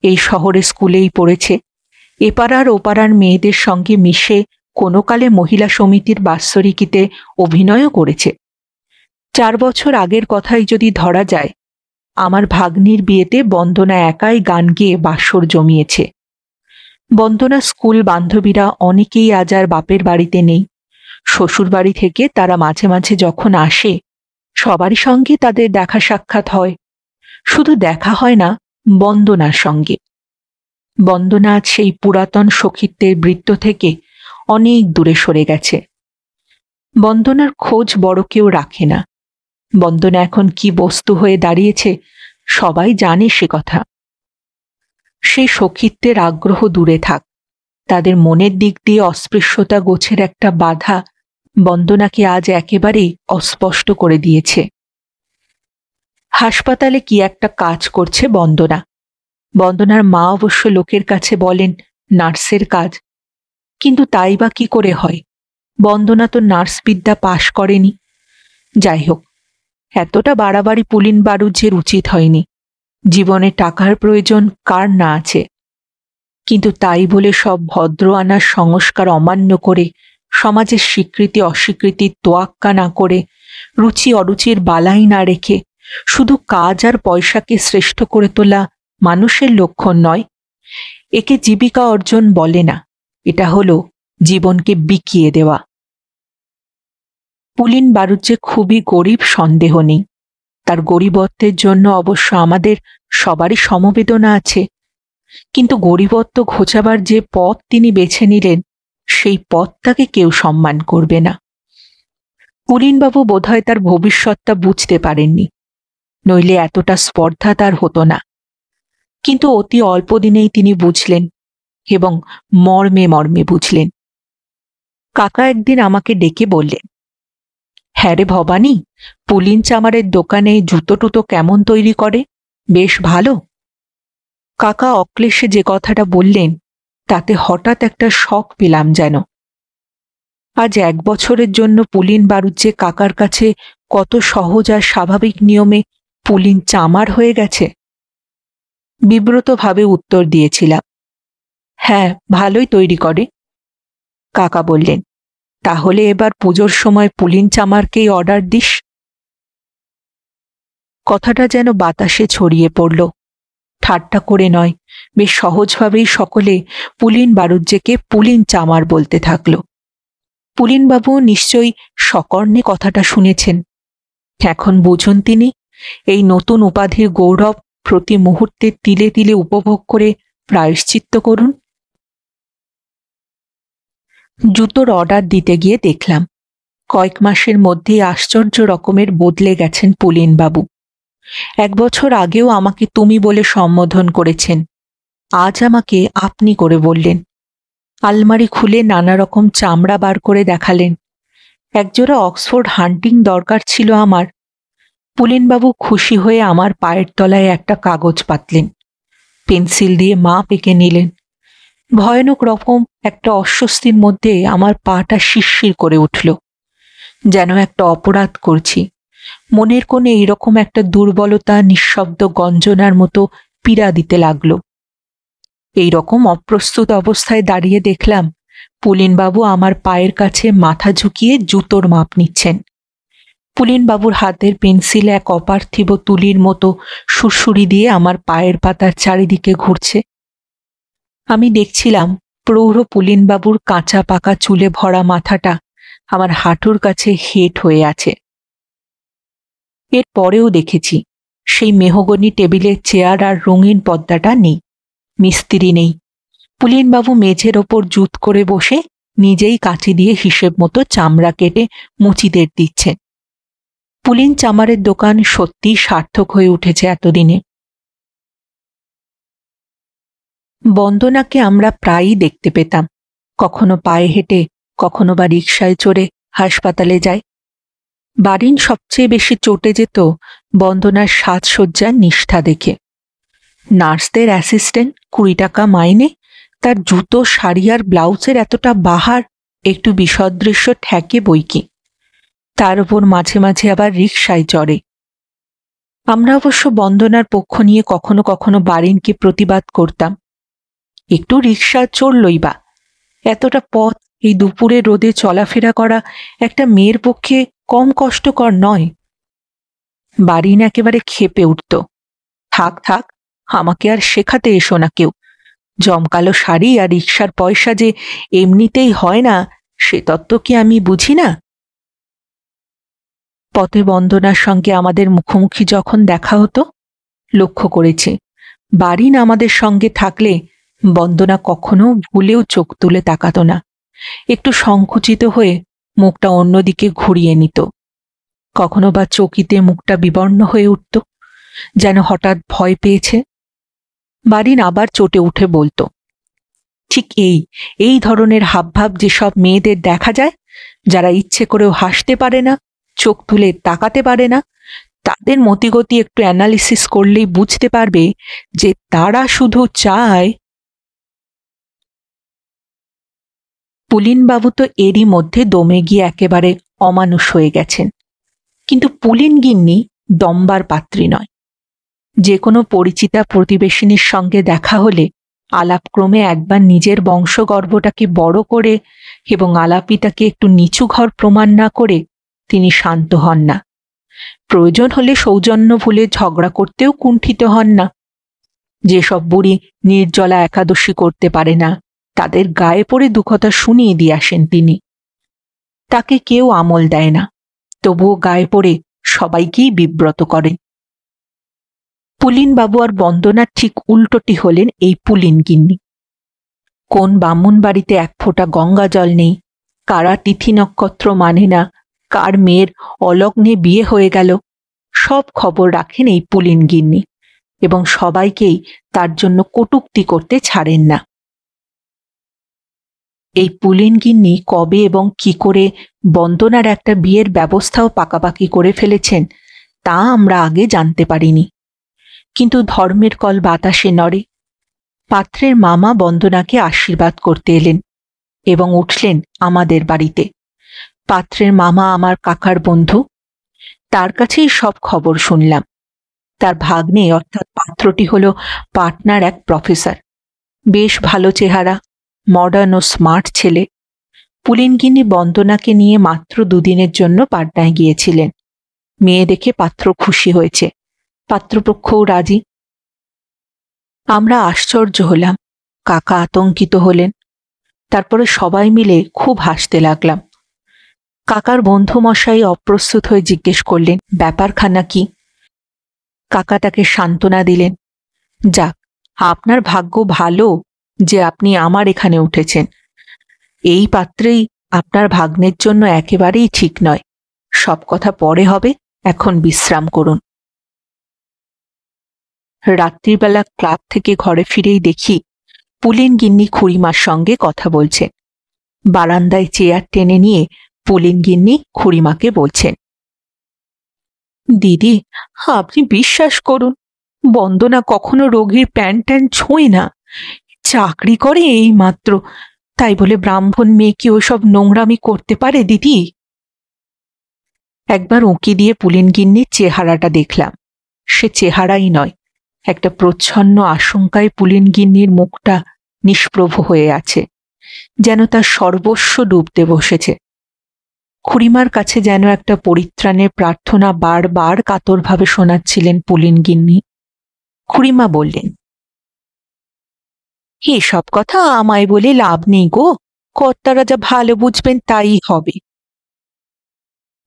এই শহরে স্কুলেই পড়েছে। এপাড়ার ওপাড়ার মেয়েদের সঙ্গে মিশে কোনো কালে মহিলা সমিতির বাৎসরিকীতে অভিনয়ও করেছে। 4 বছর আগের কথাই যদি ধরা যায়, আমার ভাগ্নির বিয়েতে বন্দনা একাই গান গেয়ে বাসর জমিয়েছে। বন্দনা স্কুল বান্ধবীরা অনেকেই আজ আর বাপের বাড়িতে নেই। শ্বশুর বাড়ি থেকে তারা মাঝে মাঝে যখন আসে, সবারই সঙ্গে তাদের দেখা সাক্ষাৎ হয়। শুধু দেখা হয় না বন্দনার সঙ্গে। বন্দনা আজ সেই পুরাতন সখিত্বের বৃত্ত থেকে অনেক দূরে সরে গেছে। বন্দনার খোঁজ বড় কেউ রাখে না। বন্দনা এখন কি বস্তু হয়ে দাঁড়িয়েছে সবাই জানে সে কথা। সেই সখিত্বের আগ্রহ দূরে থাক, তাদের মনের দিক দিয়ে অস্পৃশ্যতা গোছের একটা বাধা বন্দনাকে আজ একেবারেই অস্পষ্ট করে দিয়েছে। হাসপাতালে কি একটা কাজ করছে বন্দনা। বন্দনার মা অবশ্য লোকের কাছে বলেন নার্সের কাজ, কিন্তু তাই বা কি করে হয়? বন্দনা তো নার্স বিদ্যা পাশ করেনি। যাই হোক, এতটা বাড়াবাড়ি পুলিন বাড়ুজ্জের উচিত হয়নি। জীবনে টাকার প্রয়োজন কার না আছে? কিন্তু তাই বলে সব ভদ্র আনার সংস্কার অমান্য করে, সমাজের স্বীকৃতি অস্বীকৃতির তোয়াক্কা না করে, রুচি অরুচির বালাই না রেখে শুধু কাজ আর পয়সাকে শ্রেষ্ঠ করে তোলা মানুষের লক্ষণ নয়। একে জীবিকা অর্জন বলে না, এটা হলো জীবনকে বিকিয়ে দেওয়া। পুলিন বাড়ুজ্জে খুবই গরিব, সন্দেহ নেই। তার গরিবত্বের জন্য অবশ্য আমাদের সবারই সমবেদনা আছে, কিন্তু গরিবত্ব ঘোচাবার যে পথ তিনি বেছে নিলেন, সেই পথটাকে কেউ সম্মান করবে না। পুলিনবাবু বোধহয় তার ভবিষ্যৎটা বুঝতে পারেননি, নইলে এতটা স্পর্ধা তার হতো না। কিন্তু অতি অল্প দিনেই তিনি বুঝলেন, এবং মর্মে মর্মে বুঝলেন। কাকা একদিন আমাকে ডেকে বললেন, হ্যাঁ রে ভবানী, পুলিন চামারের দোকানে জুতো টুতো কেমন তৈরি করে? বেশ ভালো। কাকা অক্লেশে যে কথাটা বললেন, তাতে হঠাৎ একটা শখ পেলাম যেন। আজ 1 বছরের জন্য পুলিন বাড়ুজ্জে কাকার কাছে কত সহজ আর স্বাভাবিক নিয়মে পুলিন চামার হয়ে গেছে। বিব্রতভাবে উত্তর দিয়েছিলাম, হ্যাঁ ভালোই তৈরি করে। কাকা বললেন, তাহলে এবার পুজোর সময় পুলিন চামারকেই অর্ডার দিস। কথাটা যেন বাতাসে ছড়িয়ে পড়ল। ঠাট্টা করে নয়, বেশ সহজভাবেই সকলে পুলিন বাড়ুজ্জেকে পুলিন চামার বলতে থাকল। পুলিনবাবু নিশ্চয়ই সকর্ণে কথাটা শুনেছেন। এখন বুঝুন তিনি এই নতুন উপাধির গৌরব প্রতি মুহূর্তে তিলে তিলে উপভোগ করে প্রায়শ্চিত্ত করুন। জুতোর অর্ডার দিতে গিয়ে দেখলাম কয়েক মাসের মধ্যেই আশ্চর্য রকমের বদলে গেছেন পুলিনবাবু। 1 বছর আগেও আমাকে তুমি বলে সম্বোধন করেছেন, আজ আমাকে আপনি করে বললেন। আলমারি খুলে নানা রকম চামড়া বার করে দেখালেন। একজোড়া অক্সফোর্ড হান্টিং দরকার ছিল আমার। পুলিনবাবু খুশি হয়ে আমার পায়ের তলায় একটা কাগজ পাতলেন, পেন্সিল দিয়ে মাপ এঁকে নিলেন। ভয়ানক রকম একটা অস্বস্তির মধ্যে আমার পাটা শিরশির করে উঠল, যেন একটা অপরাধ করছি। মনের কোণে এইরকম একটা দুর্বলতা নিঃশব্দ গঞ্জনার মতো পীড়া দিতে লাগলো। এইরকম অপ্রস্তুত অবস্থায় দাঁড়িয়ে দেখলাম পুলিনবাবু আমার পায়ের কাছে মাথা ঝুঁকিয়ে জুতোর মাপ নিচ্ছেন। পুলিনবাবুর হাতের পেন্সিল এক অপার্থিব তুলির মতো সুরসুরি দিয়ে আমার পায়ের পাতার চারিদিকে ঘুরছে। আমি দেখছিলাম প্রৌঢ় পুলিনবাবুর কাঁচা পাকা চুলে ভরা মাথাটা আমার হাঁটুর কাছে হেঁট হয়ে আছে। এর পরেও দেখেছি সেই মেহগনি টেবিলের চেয়ার আর রঙিন পর্দাটা নেই, মিস্ত্রি নেই। পুলিনবাবু মেঝের ওপর জুত করে বসে নিজেই কাঁচি দিয়ে হিসেব মতো চামড়া কেটে মুচিদের দিচ্ছেন। পুলিন চামারের দোকান সত্যিই সার্থক হয়ে উঠেছে এতদিনে। বন্দনাকে আমরা প্রায়ই দেখতে পেতাম, কখনো পায়ে হেঁটে, কখনো বা রিকশায় চড়ে হাসপাতালে যায়। বারিন সবচেয়ে বেশি চটে যেত বন্দনার সাজসজ্জার নিষ্ঠা দেখে। নার্সদের অ্যাসিস্ট্যান্ট 20 টাকা মাইনে, তার জুতো, শাড়ি আর ব্লাউজের এতটা বাহার একটু বিসদৃশ্য ঠেকে বইকি। তার উপর মাঝে মাঝে আবার রিকশায় চড়ে। আমরা অবশ্য বন্দনার পক্ষ নিয়ে কখনো কখনো বারিনকে প্রতিবাদ করতাম, একটু রিকশা চড়লই বা, এতটা পথ এই দুপুরে রোদে চলাফেরা করা একটা মেয়ের পক্ষে কম কষ্টকর নয়। বারিন একেবারে ক্ষেপে উঠত, থাক থাক, আমাকে আর শেখাতে এসো না কেউ। জমকালো শাড়ি আর রিকশার পয়সা যে এমনিতেই হয় না, সে তত্ত্ব কি আমি বুঝি না? পথে বন্দনার সঙ্গে আমাদের মুখোমুখি যখন দেখা হতো, লক্ষ্য করেছি বারিন আমাদের সঙ্গে থাকলে বন্দনা কখনো ভুলেও চোখ তুলে তাকাত না, একটু সংকুচিত হয়ে মুখটা অন্যদিকে ঘুরিয়ে নিত। কখনো বা চকিতে মুখটা বিবর্ণ হয়ে উঠত, যেন হঠাৎ ভয় পেয়েছে। বারিন আবার চটে উঠে বলতো, ঠিক এই ধরনের হাবভাব যেসব মেয়েদের দেখা যায়, যারা ইচ্ছে করেও হাসতে পারে না, চোখ তুলে তাকাতে পারে না, তাদের মতিগতি একটু অ্যানালিসিস করলেই বুঝতে পারবে যে তারা শুধু চায়। পুলিনবাবু তো এরই মধ্যে দমে গিয়ে একেবারে অমানুষ হয়ে গেছেন, কিন্তু পুলিন গিন্নি দম্বার পাত্রী নয়। যে কোনো পরিচিতা প্রতিবেশিনীর সঙ্গে দেখা হলে আলাপক্রমে একবার নিজের বংশগর্ভটাকে বড় করে এবং আলাপিতাকে একটু নিচু ঘর প্রমাণ না করে তিনি শান্ত হন না। প্রয়োজন হলে সৌজন্য ভুলে ঝগড়া করতেও কুণ্ঠিত হন না। যেসব বুড়ি নির্জলা একাদশী করতে পারে না, তাদের গায়ে পড়ে দুকথা শুনিয়ে দিয়ে আসেন তিনি। তাকে কেউ আমল দেয় না, তবুও গায়ে পড়ে সবাইকেই বিব্রত করেন। পুলিনবাবু আর বন্দনার ঠিক উল্টোটি হলেন এই পুলিন গিন্নি। কোন বামুন বাড়িতে এক ফোঁটা গঙ্গা জল নেই, কারা তিথি নক্ষত্র মানে না, কার মেয়ের অলগ্নে বিয়ে হয়ে গেল, সব খবর রাখেন এই পুলিন গিন্নি, এবং সবাইকেই তার জন্য কটূক্তি করতে ছাড়েন না। এই পুলিন গিন্নি কবে এবং কি করে বন্দনার একটা বিয়ের ব্যবস্থাও পাকাপাকি করে ফেলেছেন, তা আমরা আগে জানতে পারিনি। কিন্তু ধর্মের কল বাতাসে নড়ে। পাত্রের মামা বন্দনাকে আশীর্বাদ করতে এলেন এবং উঠলেন আমাদের বাড়িতে। পাত্রের মামা আমার কাকার বন্ধু, তার কাছেই সব খবর শুনলাম। তার ভাগ্নে অর্থাৎ পাত্রটি হল পাটনার এক প্রফেসর, বেশ ভালো চেহারা, মডার্ন ও স্মার্ট ছেলে। পুলিনগিন্নি বন্দনাকে নিয়ে মাত্র 2 দিনের জন্য পাটনায় গিয়েছিলেন। মেয়ে দেখে পাত্র খুশি হয়েছে, পাত্রপক্ষও রাজি। আমরা আশ্চর্য হলাম, কাকা আতঙ্কিত হলেন। তারপরে সবাই মিলে খুব হাসতে লাগলাম। কাকার বন্ধু মশাই অপ্রস্তুত হয়ে জিজ্ঞেস করলেন ব্যাপারখানা কি। কাকা তাকে সান্ত্বনা দিলেন, যাক, আপনার ভাগ্য ভালো যে আপনি আমার এখানে উঠেছেন। এই পাত্রেই আপনার ভাগ্নের জন্য একেবারেই ঠিক নয়। সব কথা পরে হবে, এখন বিশ্রাম করুন। রাত্রিবেলা ক্লাব থেকে ঘরে ফিরেই দেখি পুলিন গিন্নি খুড়িমার সঙ্গে কথা বলছেন। বারান্দায় চেয়ার টেনে নিয়ে পুলিন গিন্নি খুড়িমাকে বলছেন, দিদি, আপনি বিশ্বাস করুন, বন্দনা কখনো রোগীর প্যান্ট ট্যান ছোঁয় না। চাকরি করে এই মাত্র, তাই বলে ব্রাহ্মণ মেয়ে কি ওসব নোংরামি করতে পারে দিদি? একবার উঁকি দিয়ে পুলিন গিন্নির চেহারাটা দেখলাম। সে চেহারাই নয়, একটা প্রচ্ছন্ন আশঙ্কায় পুলিন গিন্নির মুখটা নিষ্প্রভ হয়ে আছে, যেন তার সর্বস্ব ডুবতে বসেছে। খুড়িমার কাছে যেন একটা পরিত্রাণের প্রার্থনা বারবার কাতরভাবে শোনাচ্ছিলেন পুলিন গিন্নি। খুড়িমা বললেন, এসব কথা আমায় বলে লাভ নেই গো, কর্তারা যা ভালো বুঝবেন তাই হবে।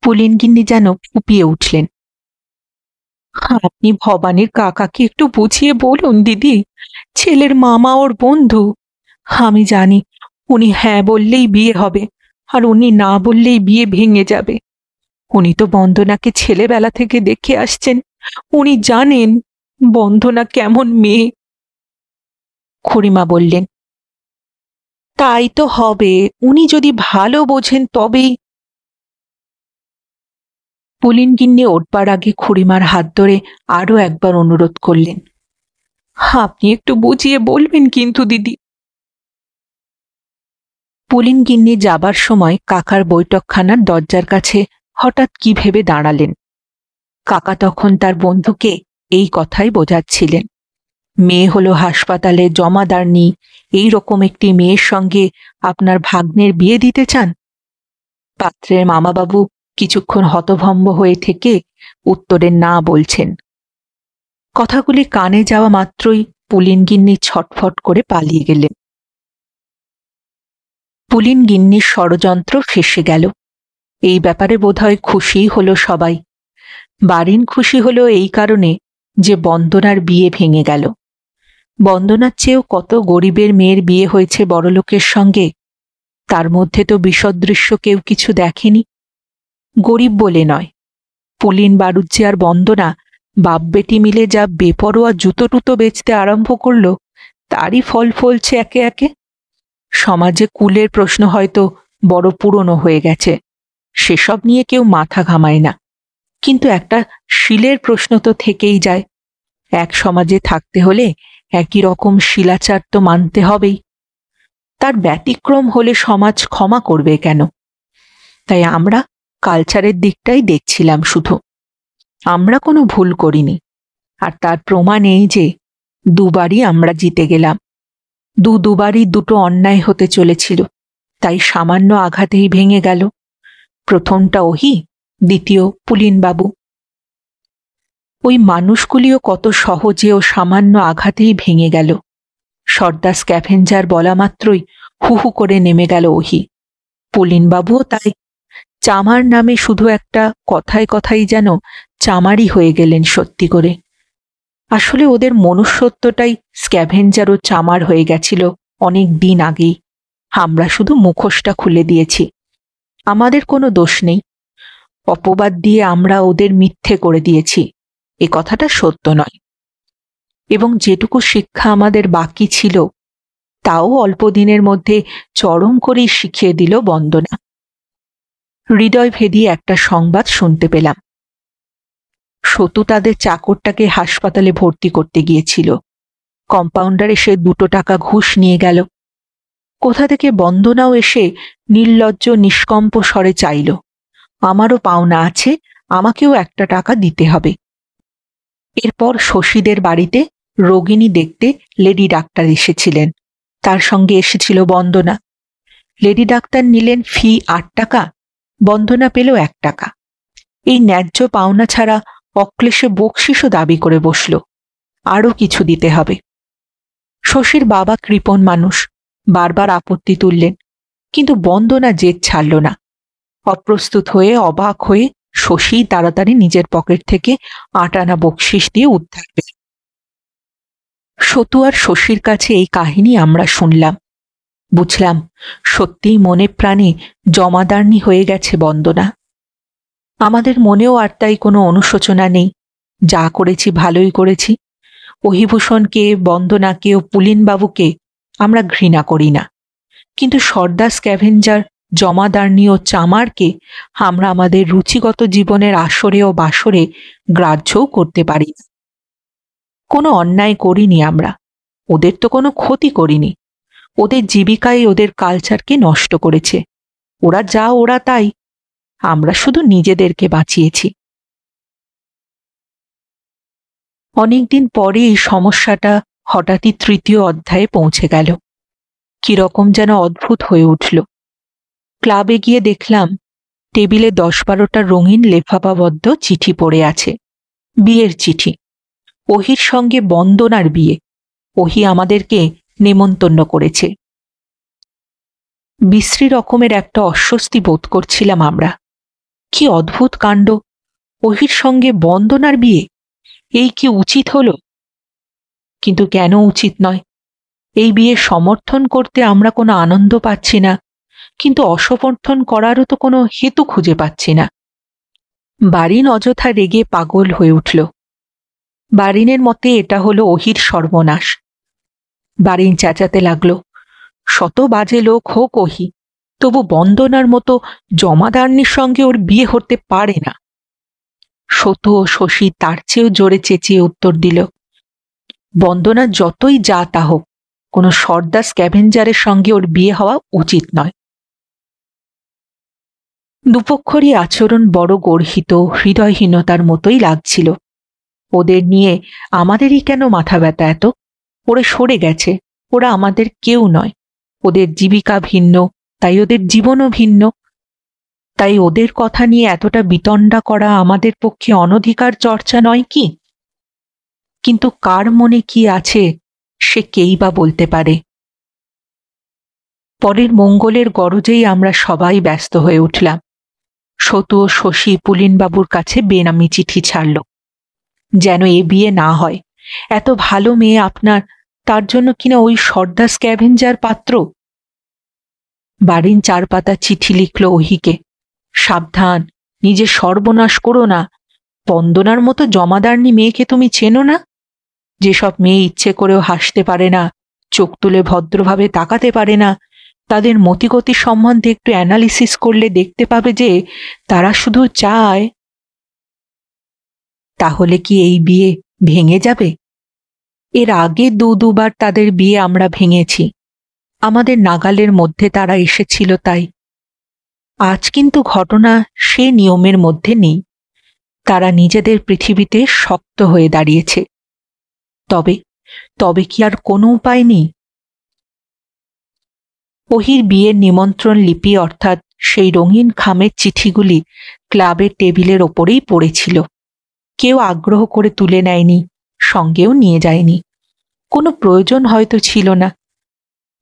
পুলিন গিন্নি যেন ফুপিয়ে উঠলেন। আপনি ভবানীর কাকাকে একটু বুঝিয়ে বলুন দিদি, ছেলের মামা ওর বন্ধু। আমি জানি উনি হ্যাঁ বললেই বিয়ে হবে, আর উনি না বললেই বিয়ে ভেঙে যাবে। উনি তো বন্দনাকে ছেলেবেলা থেকে দেখে আসছেন, উনি জানেন বন্দনা কেমন মেয়ে। খুড়িমা বললেন, তাই তো হবে, উনি যদি ভালো বোঝেন তবেই। পুলিন গিন্নি ওঠবার আগে খুড়িমার হাত ধরে আরো একবার অনুরোধ করলেন, আপনি একটু বুঝিয়ে বলবেন কিন্তু দিদি। পুলিন গিন্নি যাবার সময় কাকার বৈঠকখানার দরজার কাছে হঠাৎ কি ভেবে দাঁড়ালেন। কাকা তখন তার বন্ধুকে এই কথাই বোঝাচ্ছিলেন, মেয়ে হলো হাসপাতালে জমাদারনি, এই রকম একটি মেয়ের সঙ্গে আপনার ভাগ্নের বিয়ে দিতে চান? পাত্রের মামাবাবু কিছুক্ষণ হতভম্ব হয়ে থেকে উত্তরে না বলছেন। কথাগুলি কানে যাওয়া মাত্রই পুলিন গিন্নি ছটফট করে পালিয়ে গেলেন। পুলিন গিন্নির ষড়যন্ত্র ফেঁসে গেল। এই ব্যাপারে বোধহয় খুশিই হলো সবাই। বারিন খুশি হলো এই কারণে যে বন্দনার বিয়ে ভেঙে গেল। বন্দনার চেয়েও কত গরিবের মেয়ের বিয়ে হয়েছে বড়লোকের সঙ্গে, তার মধ্যে তো বিসদৃশ্য কেউ কিছু দেখেনি। গরিব বলে নয়, পুলিন বাড়ুজ্জে আর বন্দনা বাপ বেটি মিলে যা বেপরোয়া জুতো টুতো বেচতে আরম্ভ করল, তারই ফল ফলছে একে একে। সমাজে কুলের প্রশ্ন হয়তো বড় পুরনো হয়ে গেছে, সেসব নিয়ে কেউ মাথা ঘামায় না, কিন্তু একটা শিলের প্রশ্ন তো থেকেই যায়। এক সমাজে থাকতে হলে একই রকম শিলাচার তো মানতে হবেই। তার ব্যতিক্রম হলে সমাজ ক্ষমা করবে কেন? তাই আমরা কালচারের দিকটাই দেখছিলাম শুধু। আমরা কোনো ভুল করিনি, আর তার প্রমাণ এই যে দুবারই আমরা জিতে গেলাম। দুবারই দুটো অন্যায় হতে চলেছিল, তাই সামান্য আঘাতেই ভেঙে গেল। প্রথমটা ওহি, দ্বিতীয় পুলিনবাবু। ওই মানুষগুলিও কত সহজে ও সামান্য আঘাতেই ভেঙে গেল। সর্দার স্ক্যাভেঞ্জার বলা মাত্রই হু হু করে নেমে গেল ওহি। পুলিনবাবুও তাই। চামার নামে শুধু একটা কথায় কথাই যেন চামারই হয়ে গেলেন সত্যি করে। আসলে ওদের মনুষ্যত্বটাই স্ক্যাভেঞ্জার ও চামার হয়ে গেছিল অনেক দিন আগেই। আমরা শুধু মুখোশটা খুলে দিয়েছি। আমাদের কোনো দোষ নেই। অপবাদ দিয়ে আমরা ওদের মিথ্যে করে দিয়েছি, এ কথাটা সত্য নয়। এবং যেটুকু শিক্ষা আমাদের বাকি ছিল, তাও অল্প দিনের মধ্যে চরম করেই শিখিয়ে দিল বন্দনা। হৃদয় ভেদি একটা সংবাদ শুনতে পেলাম। সতু তাদের চাকরটাকে হাসপাতালে ভর্তি করতে গিয়েছিল। কম্পাউন্ডার এসে 2 টাকা ঘুষ নিয়ে গেল। কোথা থেকে বন্দনাও এসে নির্লজ্জ নিষ্কম্প স্বরে চাইল, আমারও পাওনা আছে, আমাকেও 1 টাকা দিতে হবে। এরপর শশীদের বাড়িতে রোগিণী দেখতে লেডি ডাক্তার এসেছিলেন, তার সঙ্গে এসেছিল বন্দনা। লেডি ডাক্তার নিলেন ফি 8 টাকা, বন্দনা পেল 1 টাকা। এই ন্যায্য পাওনা ছাড়া অক্লেশে বকশিসও দাবি করে বসল, আরও কিছু দিতে হবে। শশীর বাবা কৃপণ মানুষ, বারবার আপত্তি তুললেন, কিন্তু বন্দনা জেদ ছাড়ল না। অপ্রস্তুত হয়ে অবাক হয়ে শশী তাড়াতাড়ি নিজের পকেট থেকে 8 আনা বকশিস দিয়ে উদ্ধার পেল। সতু আর শশীর কাছে এই কাহিনী আমরা শুনলাম, বুঝলাম সত্যিই মনে প্রাণে জমাদারনি হয়ে গেছে বন্দনা। আমাদের মনেও আর তাই কোনো অনুশোচনা নেই। যা করেছি ভালোই করেছি। অহিভূষণকে, বন্দনাকে ও পুলিনবাবুকে আমরা ঘৃণা করি না, কিন্তু সর্দার স্ক্যাভেঞ্জার, জমাদারনি ও চামারকে আমরা আমাদের রুচিগত জীবনের আসরে ও বাসরে গ্রাহ্যও করতে পারি না। কোনো অন্যায় করিনি আমরা, ওদের তো কোনো ক্ষতি করিনি। ওদের জীবিকাই ওদের কালচারকে নষ্ট করেছে। ওরা যা ওরা তাই, আমরা শুধু নিজেদেরকে বাঁচিয়েছি। অনেকদিন পরে এই সমস্যাটা হঠাৎই 3য় অধ্যায়ে পৌঁছে গেল। কিরকম যেন অদ্ভুত হয়ে উঠল। ক্লাবে গিয়ে দেখলাম টেবিলে 10-12টা রঙিন লেফাফাবদ্ধ চিঠি পড়ে আছে। বিয়ের চিঠি। ওহির সঙ্গে বন্দনার বিয়ে। ওহি আমাদেরকে নেমন্তন্ন করেছে। বিশ্রী রকমের একটা অস্বস্তি বোধ করছিলাম আমরা। কি অদ্ভুত কাণ্ড! ওহির সঙ্গে বন্দনার বিয়ে, এই কি উচিত হলো? কিন্তু কেন উচিত নয়? এই বিয়ে সমর্থন করতে আমরা কোনো আনন্দ পাচ্ছি না, কিন্তু অসমর্থন করারও তো কোনো হেতু খুঁজে পাচ্ছি না। বারিন অযথা রেগে পাগল হয়ে উঠল। বারিনের মতে এটা হলো ওহির সর্বনাশ। বারিন চেঁচাতে লাগলো, শত বাজে লোক হোক ওহি, তবু বন্দনার মতো জমাদারনির সঙ্গে ওর বিয়ে হতে পারে না। সতু ও শশী তার চেয়েও জোরে চেঁচিয়ে উত্তর দিল, বন্দনা যতই যা তা হোক, কোনো সর্দার স্ক্যাভেঞ্জারের সঙ্গে ওর বিয়ে হওয়া উচিত নয়। দুপক্ষরই আচরণ বড় গর্হিত, হৃদয়হীনতার মতোই লাগছিল। ওদের নিয়ে আমাদেরই কেন মাথা ব্যথা এত? ওরা সরে গেছে, ওরা আমাদের কেউ নয়। ওদের জীবিকা ভিন্ন, তাই ওদের জীবনও ভিন্ন। তাই ওদের কথা নিয়ে এতটা বিতণ্ডা করা আমাদের পক্ষে অনধিকার চর্চা নয় কি? কিন্তু কার মনে কি আছে সে কেই বা বলতে পারে। পরের মঙ্গলের গরজেই আমরা সবাই ব্যস্ত হয়ে উঠলাম। সতু ও শশী পুলিনবাবুর কাছে বেনামি চিঠি ছাড়ল, যেন এ বিয়ে না হয়। এত ভালো মেয়ে আপনার, তার জন্য কিনা ওই সর্দার স্ক্যাভেঞ্জার পাত্র। বাড়ির 4 পাতা চিঠি লিখল ওহিকে, সাবধান, নিজে সর্বনাশ করো না। বন্দনার মতো জমাদারনি মেয়েকে তুমি চেনো না? যেসব মেয়ে ইচ্ছে করেও হাসতে পারে না, চোখ তুলে ভদ্রভাবে তাকাতে পারে না, তাদের মতিগতি সম্বন্ধে একটু অ্যানালিসিস করলে দেখতে পাবে যে তারা শুধু চায়। তাহলে কি এই বিয়ে ভেঙে যাবে? এর আগে দুবার তাদের বিয়ে আমরা ভেঙেছি, আমাদের নাগালের মধ্যে তারা এসেছিল তাই। আজ কিন্তু ঘটনা সে নিয়মের মধ্যে নেই। তারা নিজেদের পৃথিবীতে শক্ত হয়ে দাঁড়িয়েছে। তবে তবে কি আর কোনো উপায় নেই? ওহির বিয়ের নিমন্ত্রণ লিপি অর্থাৎ সেই রঙিন খামের চিঠিগুলি ক্লাবের টেবিলের ওপরেই পড়েছিল। কেউ আগ্রহ করে তুলে নেয়নি, সঙ্গেও নিয়ে যায়নি। কোনো প্রয়োজন হয়তো ছিল না।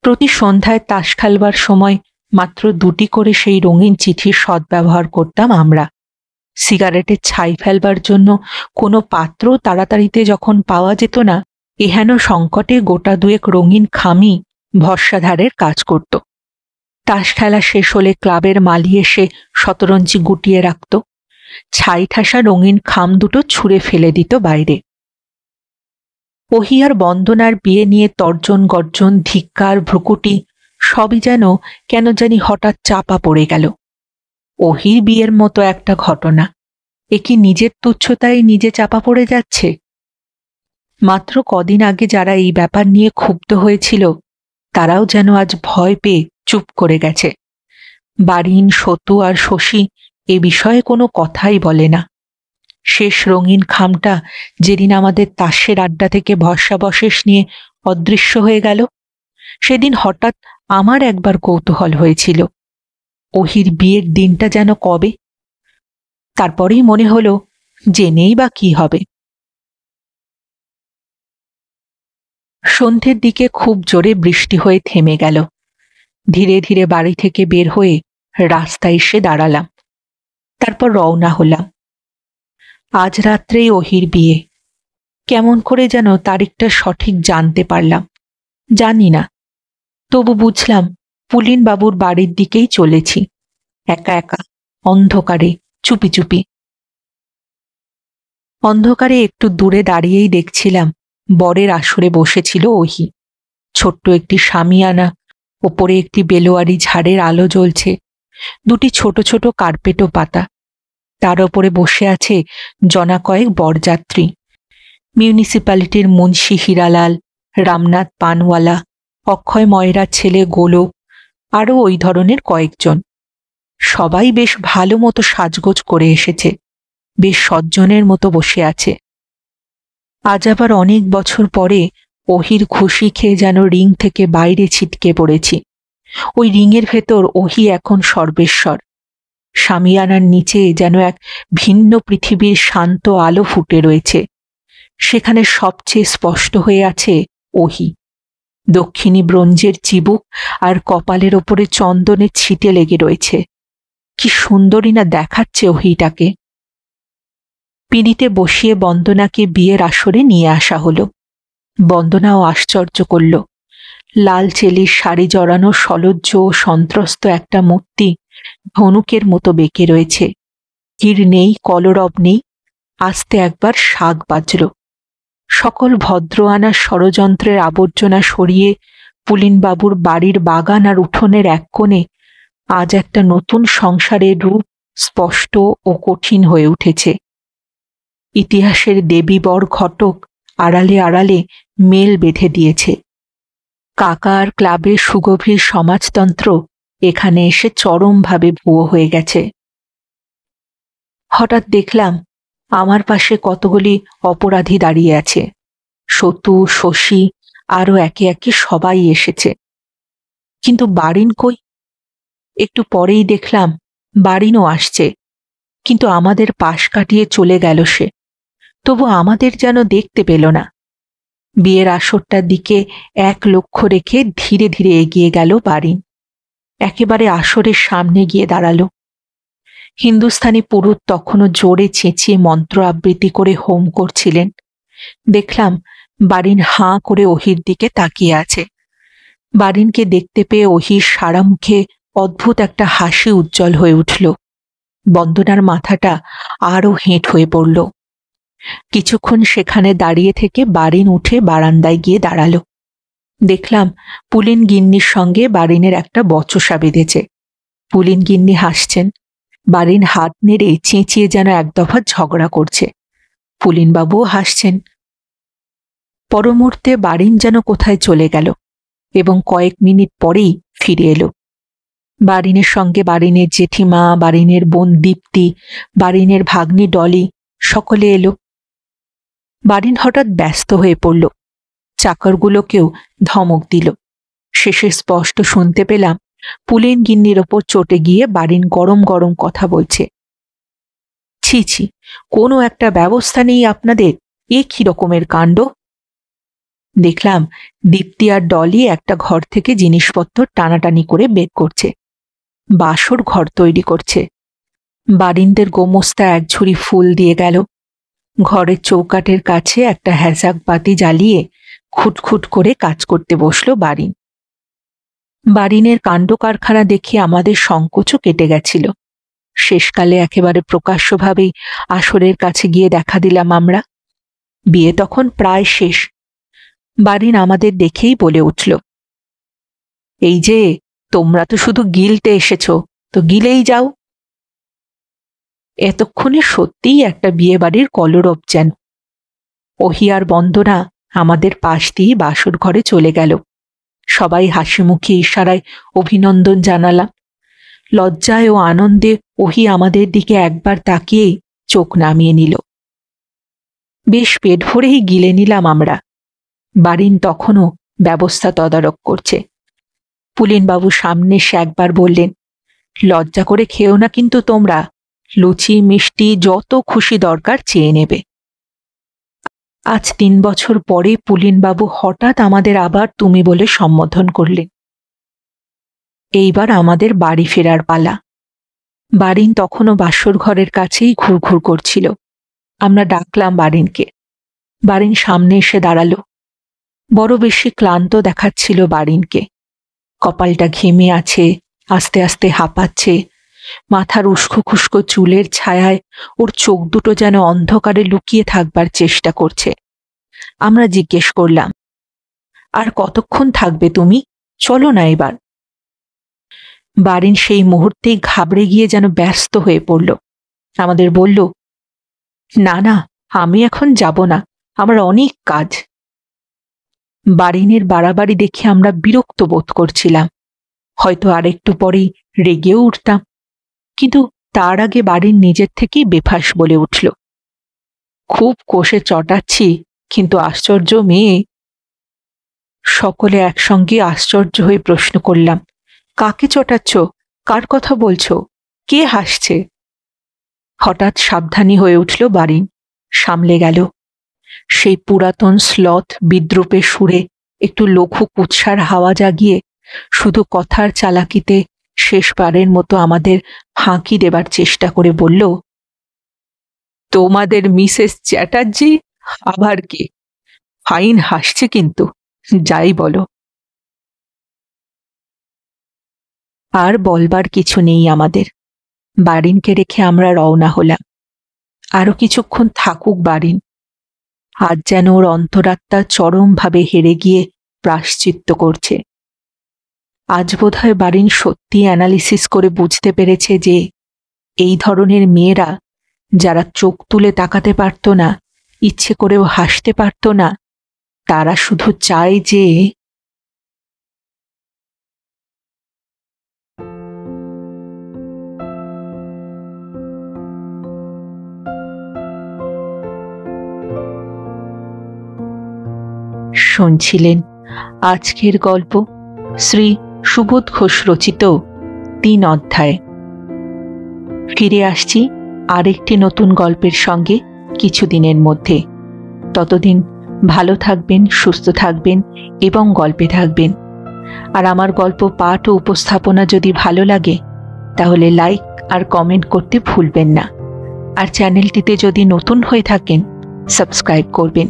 প্রতি সন্ধ্যায় তাস খেলবার সময় মাত্র 2টি করে সেই রঙিন চিঠির সদ্ব্যবহার করতাম আমরা। সিগারেটের ছাই ফেলবার জন্য কোনো পাত্র তাড়াতাড়িতে যখন পাওয়া যেত না, এহেন সংকটে গোটা 2 রঙিন খামই ভরসাধারের কাজ করত। তাস খেলা শেষ হলে ক্লাবের মালি এসে শতরঞ্চি গুটিয়ে রাখত। ছাই ঠাসা রঙিন খাম দুটো ছুঁড়ে ফেলে দিত বাইরে। ওহি আর বন্দনার বিয়ে নিয়ে তর্জন গর্জন, ধিক্কার, ভ্রুকুটি সবই যেন কেন জানি হঠাৎ চাপা পড়ে গেল। ওহির বিয়ের মতো একটা ঘটনা, এ কি নিজের তুচ্ছতায় নিজে চাপা পড়ে যাচ্ছে? মাত্র কদিন আগে যারা এই ব্যাপার নিয়ে ক্ষুব্ধ হয়েছিল, তারাও যেন আজ ভয় পেয়ে চুপ করে গেছে। বারিন, সতু আর শশী এ বিষয়ে কোনো কথাই বলে না। শেষ রঙিন খামটা যেদিন আমাদের তাসের আড্ডা থেকে ভস্মাবশেষ নিয়ে অদৃশ্য হয়ে গেল, সেদিন হঠাৎ আমার একবার কৌতূহল হয়েছিল, ওহির বিয়ের দিনটা যেন কবে। তারপরেই মনে হলো, জেনেই বা কি হবে। সন্ধ্যের দিকে খুব জোরে বৃষ্টি হয়ে থেমে গেল। ধীরে ধীরে বাড়ি থেকে বের হয়ে রাস্তায় এসে দাঁড়ালাম। তারপর রওনা হলাম। আজ রাত্রেই ওহির বিয়ে। কেমন করে যেন তারিখটা সঠিক জানতে পারলাম, জানি না। তবু বুঝলাম পুলিনবাবুর বাড়ির দিকেই চলেছি, একা একা, অন্ধকারে, চুপি চুপি। অন্ধকারে একটু দূরে দাঁড়িয়েই দেখছিলাম বরের আসরে বসেছিল ওহি। ছোট্ট একটি শামিয়ানা, ওপরে একটি বেলোয়ারি ঝাড়ের আলো জ্বলছে, 2টি ছোট ছোট কার্পেটও পাতা। তার ওপরে বসে আছে জনা কয়েক বরযাত্রী। মিউনিসিপ্যালিটির মুন্সি হীরালাল, রামনাথ পানওয়ালা, অক্ষয় ময়রার ছেলে গোলক, আরও ওই ধরনের কয়েকজন। সবাই বেশ ভালো মতো সাজগোজ করে এসেছে, বেশ সজ্জনের মতো বসে আছে। আজ আবার অনেক বছর পরে ওহির খুশি খেয়ে যেন রিং থেকে বাইরে ছিটকে পড়েছি। ওই রিংয়ের ভেতর ওহি এখন সর্বেশ্বর। শামিয়ানার নিচে যেন এক ভিন্ন পৃথিবীর শান্ত আলো ফুটে রয়েছে। সেখানে সবচেয়ে স্পষ্ট হয়ে আছে ওহি। দক্ষিণী ব্রোঞ্জের চিবুক আর কপালের ওপরে চন্দনের ছিটে লেগে রয়েছে। কি সুন্দরী না দেখাচ্ছে ওহিটাকে। পিঁড়িতে বসিয়ে বন্দনাকে বিয়ের আসরে নিয়ে আসা হলো। বন্দনাও আশ্চর্য করল। লাল চেলির শাড়ি জড়ানো সলজ্জ ও সন্ত্রস্ত একটা মূর্তি ধনুকের মতো বেঁকে রয়েছে। তীর নেই, কলরব নেই। আস্তে একবার শাঁখ বাজল। সকল ভদ্র আনা ষড়যন্ত্রের আবর্জনা সরিয়ে পুলিনবাবুর বাড়ির বাগান আর উঠোনের এক কোণে আজ একটা নতুন সংসারের রূপ স্পষ্ট ও কঠিন হয়ে উঠেছে। ইতিহাসের দেবীবর ঘটক আড়ালে আড়ালে মেল বেঁধে দিয়েছে। কাকা আর ক্লাবের সুগভীর সমাজতন্ত্র এখানে এসে চরমভাবে ভুয়ো হয়ে গেছে। হঠাৎ দেখলাম আমার পাশে কতগুলি অপরাধী দাঁড়িয়ে আছে। সতু, শশী আরো একে একে সবাই এসেছে, কিন্তু বারিন কই? একটু পরেই দেখলাম বারিনও আসছে, কিন্তু আমাদের পাশ কাটিয়ে চলে গেল সে। তবু আমাদের যেন দেখতে পেল না। বিয়ের আসরটার দিকে এক লক্ষ্য রেখে ধীরে ধীরে এগিয়ে গেল বারিন। একেবারে আসরের সামনে গিয়ে দাঁড়ালো। হিন্দুস্থানি পুরুত তখনও জোরে চেঁচিয়ে মন্ত্র আবৃত্তি করে হোম করছিলেন। দেখলাম বারিন হাঁ করে ওহির দিকে তাকিয়ে আছে। বারিনকে দেখতে পেয়ে ওহির সারা মুখে অদ্ভুত একটা হাসি উজ্জ্বল হয়ে উঠল। বন্দনার মাথাটা আরও হেঁট হয়ে পড়ল। কিছুক্ষণ সেখানে দাঁড়িয়ে থেকে বারিন উঠে বারান্দায় গিয়ে দাঁড়ালো। দেখলাম পুলিন গিন্নির সঙ্গে বারিনের একটা বচসা বেঁধেছে। পুলিন গিন্নি হাসছেন, বারিন হাত নেড়ে চেঁচিয়ে যেন এক দফা ঝগড়া করছে। পুলিনবাবুও হাসছেন। পরমুহূর্তে বারিন যেন কোথায় চলে গেল এবং কয়েক মিনিট পরেই ফিরে এলো। বারিনের সঙ্গে বারিনের জেঠিমা, বারিনের বোন দীপ্তি, বারিনের ভাগ্নি ডলি সকলে এলো। বারিন হঠাৎ ব্যস্ত হয়ে পড়ল, চাকরগুলোকেও ধমক দিল। শেষে স্পষ্ট শুনতে পেলাম পুলিন গিন্নির ওপর চটে গিয়ে বারিন গরম গরম কথা বলছে। ছি ছি, কোনো একটা ব্যবস্থা নেই আপনাদের, এ কি রকমের কাণ্ড! দেখলাম দীপ্তি আর ডলি একটা ঘর থেকে জিনিসপত্র টানাটানি করে বের করছে। বাসর ঘর তৈরি করছে। বারিনদের গোমস্তা এক ঝুড়ি ফুল দিয়ে গেল। ঘরের চৌকাঠের কাছে একটা হ্যাজাক বাতি জ্বালিয়ে খুটখুট করে কাজ করতে বসল বারিন। বারিনের কাণ্ড কারখানা দেখে আমাদের সংকোচও কেটে গেছিল। শেষকালে একেবারে প্রকাশ্যভাবেই আসরের কাছে গিয়ে দেখা দিলাম আমরা। বিয়ে তখন প্রায় শেষ। বারিন আমাদের দেখেই বলে উঠল, এই যে তোমরা তো শুধু গিলতে এসেছ, তো গিলেই যাও। এতক্ষণে সত্যিই একটা বিয়ে বাড়ির কলরব যেন। ওহি আর বন্দনা আমাদের পাশ দিয়ে বাসর ঘরে চলে গেল। সবাই হাসি মুখে ইশারায় অভিনন্দন জানালাম। লজ্জায় ও আনন্দে ওহি আমাদের দিকে একবার তাকিয়েই চোখ নামিয়ে নিল। বেশ পেট ভরেই গিলে নিলাম আমরা। বারিন তখনও ব্যবস্থা তদারক করছে। পুলিনবাবু সামনে এসে একবার বললেন, লজ্জা করে খেও না কিন্তু তোমরা, লুচি মিষ্টি যত খুশি দরকার চেয়ে নেবে। আজ 3 বছর পরে পুলিনবাবু হঠাৎ আমাদের আবার তুমি বলে সম্বোধন করলেন। এইবার আমাদের বাড়ি ফেরার পালা। বারিন তখনও বাসর ঘরের কাছেই ঘুরঘুর করছিল। আমরা ডাকলাম বারিনকে। বারিন সামনে এসে দাঁড়ালো। বড় বেশি ক্লান্ত দেখাচ্ছিল বারিনকে। কপালটা ঘেমে আছে, আস্তে আস্তে হাঁপাচ্ছে। মাথার উস্কো খুস্কো চুলের ছায়ায় ওর চোখ দুটো যেন অন্ধকারে লুকিয়ে থাকবার চেষ্টা করছে। আমরা জিজ্ঞেস করলাম, আর কতক্ষণ থাকবে তুমি? চলো না এবার। বারিন সেই মুহূর্তেই ঘাবড়ে গিয়ে যেন ব্যস্ত হয়ে পড়ল। আমাদের বলল, না না, আমি এখন যাব না, আমার অনেক কাজ। বারিনের বাড়াবাড়ি দেখে আমরা বিরক্ত বোধ করছিলাম। হয়তো আরেকটু পরেই রেগেও উঠতাম, কিন্তু তার আগে বারিন নিজের থেকেই বেফাঁস বলে উঠল, খুব কষে চটাচ্ছি, কিন্তু আশ্চর্য মেয়ে। সকলে একসঙ্গে আশ্চর্য হয়ে প্রশ্ন করলাম, কাকে চটাচ্ছ? কার কথা বলছো? কে হাসছে? হঠাৎ সাবধানী হয়ে উঠল বারিন, সামলে গেল। সেই পুরাতন স্লথ বিদ্রুপের সুরে একটু লঘু কুৎসার হাওয়া জাগিয়ে শুধু কথার চালাকিতে শেষবারের মতো আমাদের ফাঁকি দেবার চেষ্টা করে বলল, তোমাদের মিসেস চ্যাটার্জি আবার কে? ফাইন হাসছে কিন্তু, যাই বলো। আর বলবার কিছু নেই আমাদের। বারিনকে রেখে আমরা রওনা হলাম। আরো কিছুক্ষণ থাকুক বারিন। আজ যেন ওর অন্তরাত্মা চরমভাবে হেরে গিয়ে প্রায়শ্চিত্ত করছে। আজ বোধহয় বারিন সত্যি অ্যানালিসিস করে বুঝতে পেরেছে যে এই ধরনের মেয়েরা যারা চোখ তুলে তাকাতে পারত না, ইচ্ছে করেও হাসতে পারত না, তারা শুধু চায় যে শুনছিলেন আজকের গল্প শ্রী সুবোধ ঘোষ রচিত ৩ অধ্যায়। ফিরে আসছি আরেকটি নতুন গল্পের সঙ্গে কিছুদিনের মধ্যে। ততদিন ভালো থাকবেন, সুস্থ থাকবেন এবং গল্পে থাকবেন। আর আমার গল্প পাঠ ও উপস্থাপনা যদি ভালো লাগে তাহলে লাইক আর কমেন্ট করতে ভুলবেন না। আর চ্যানেলটিতে যদি নতুন হয়ে থাকেন সাবস্ক্রাইব করবেন।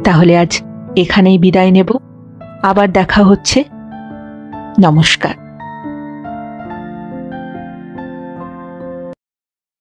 তাহলে আজ এখানেই বিদায় নেব। আবার দেখা হচ্ছে। নমস্কার।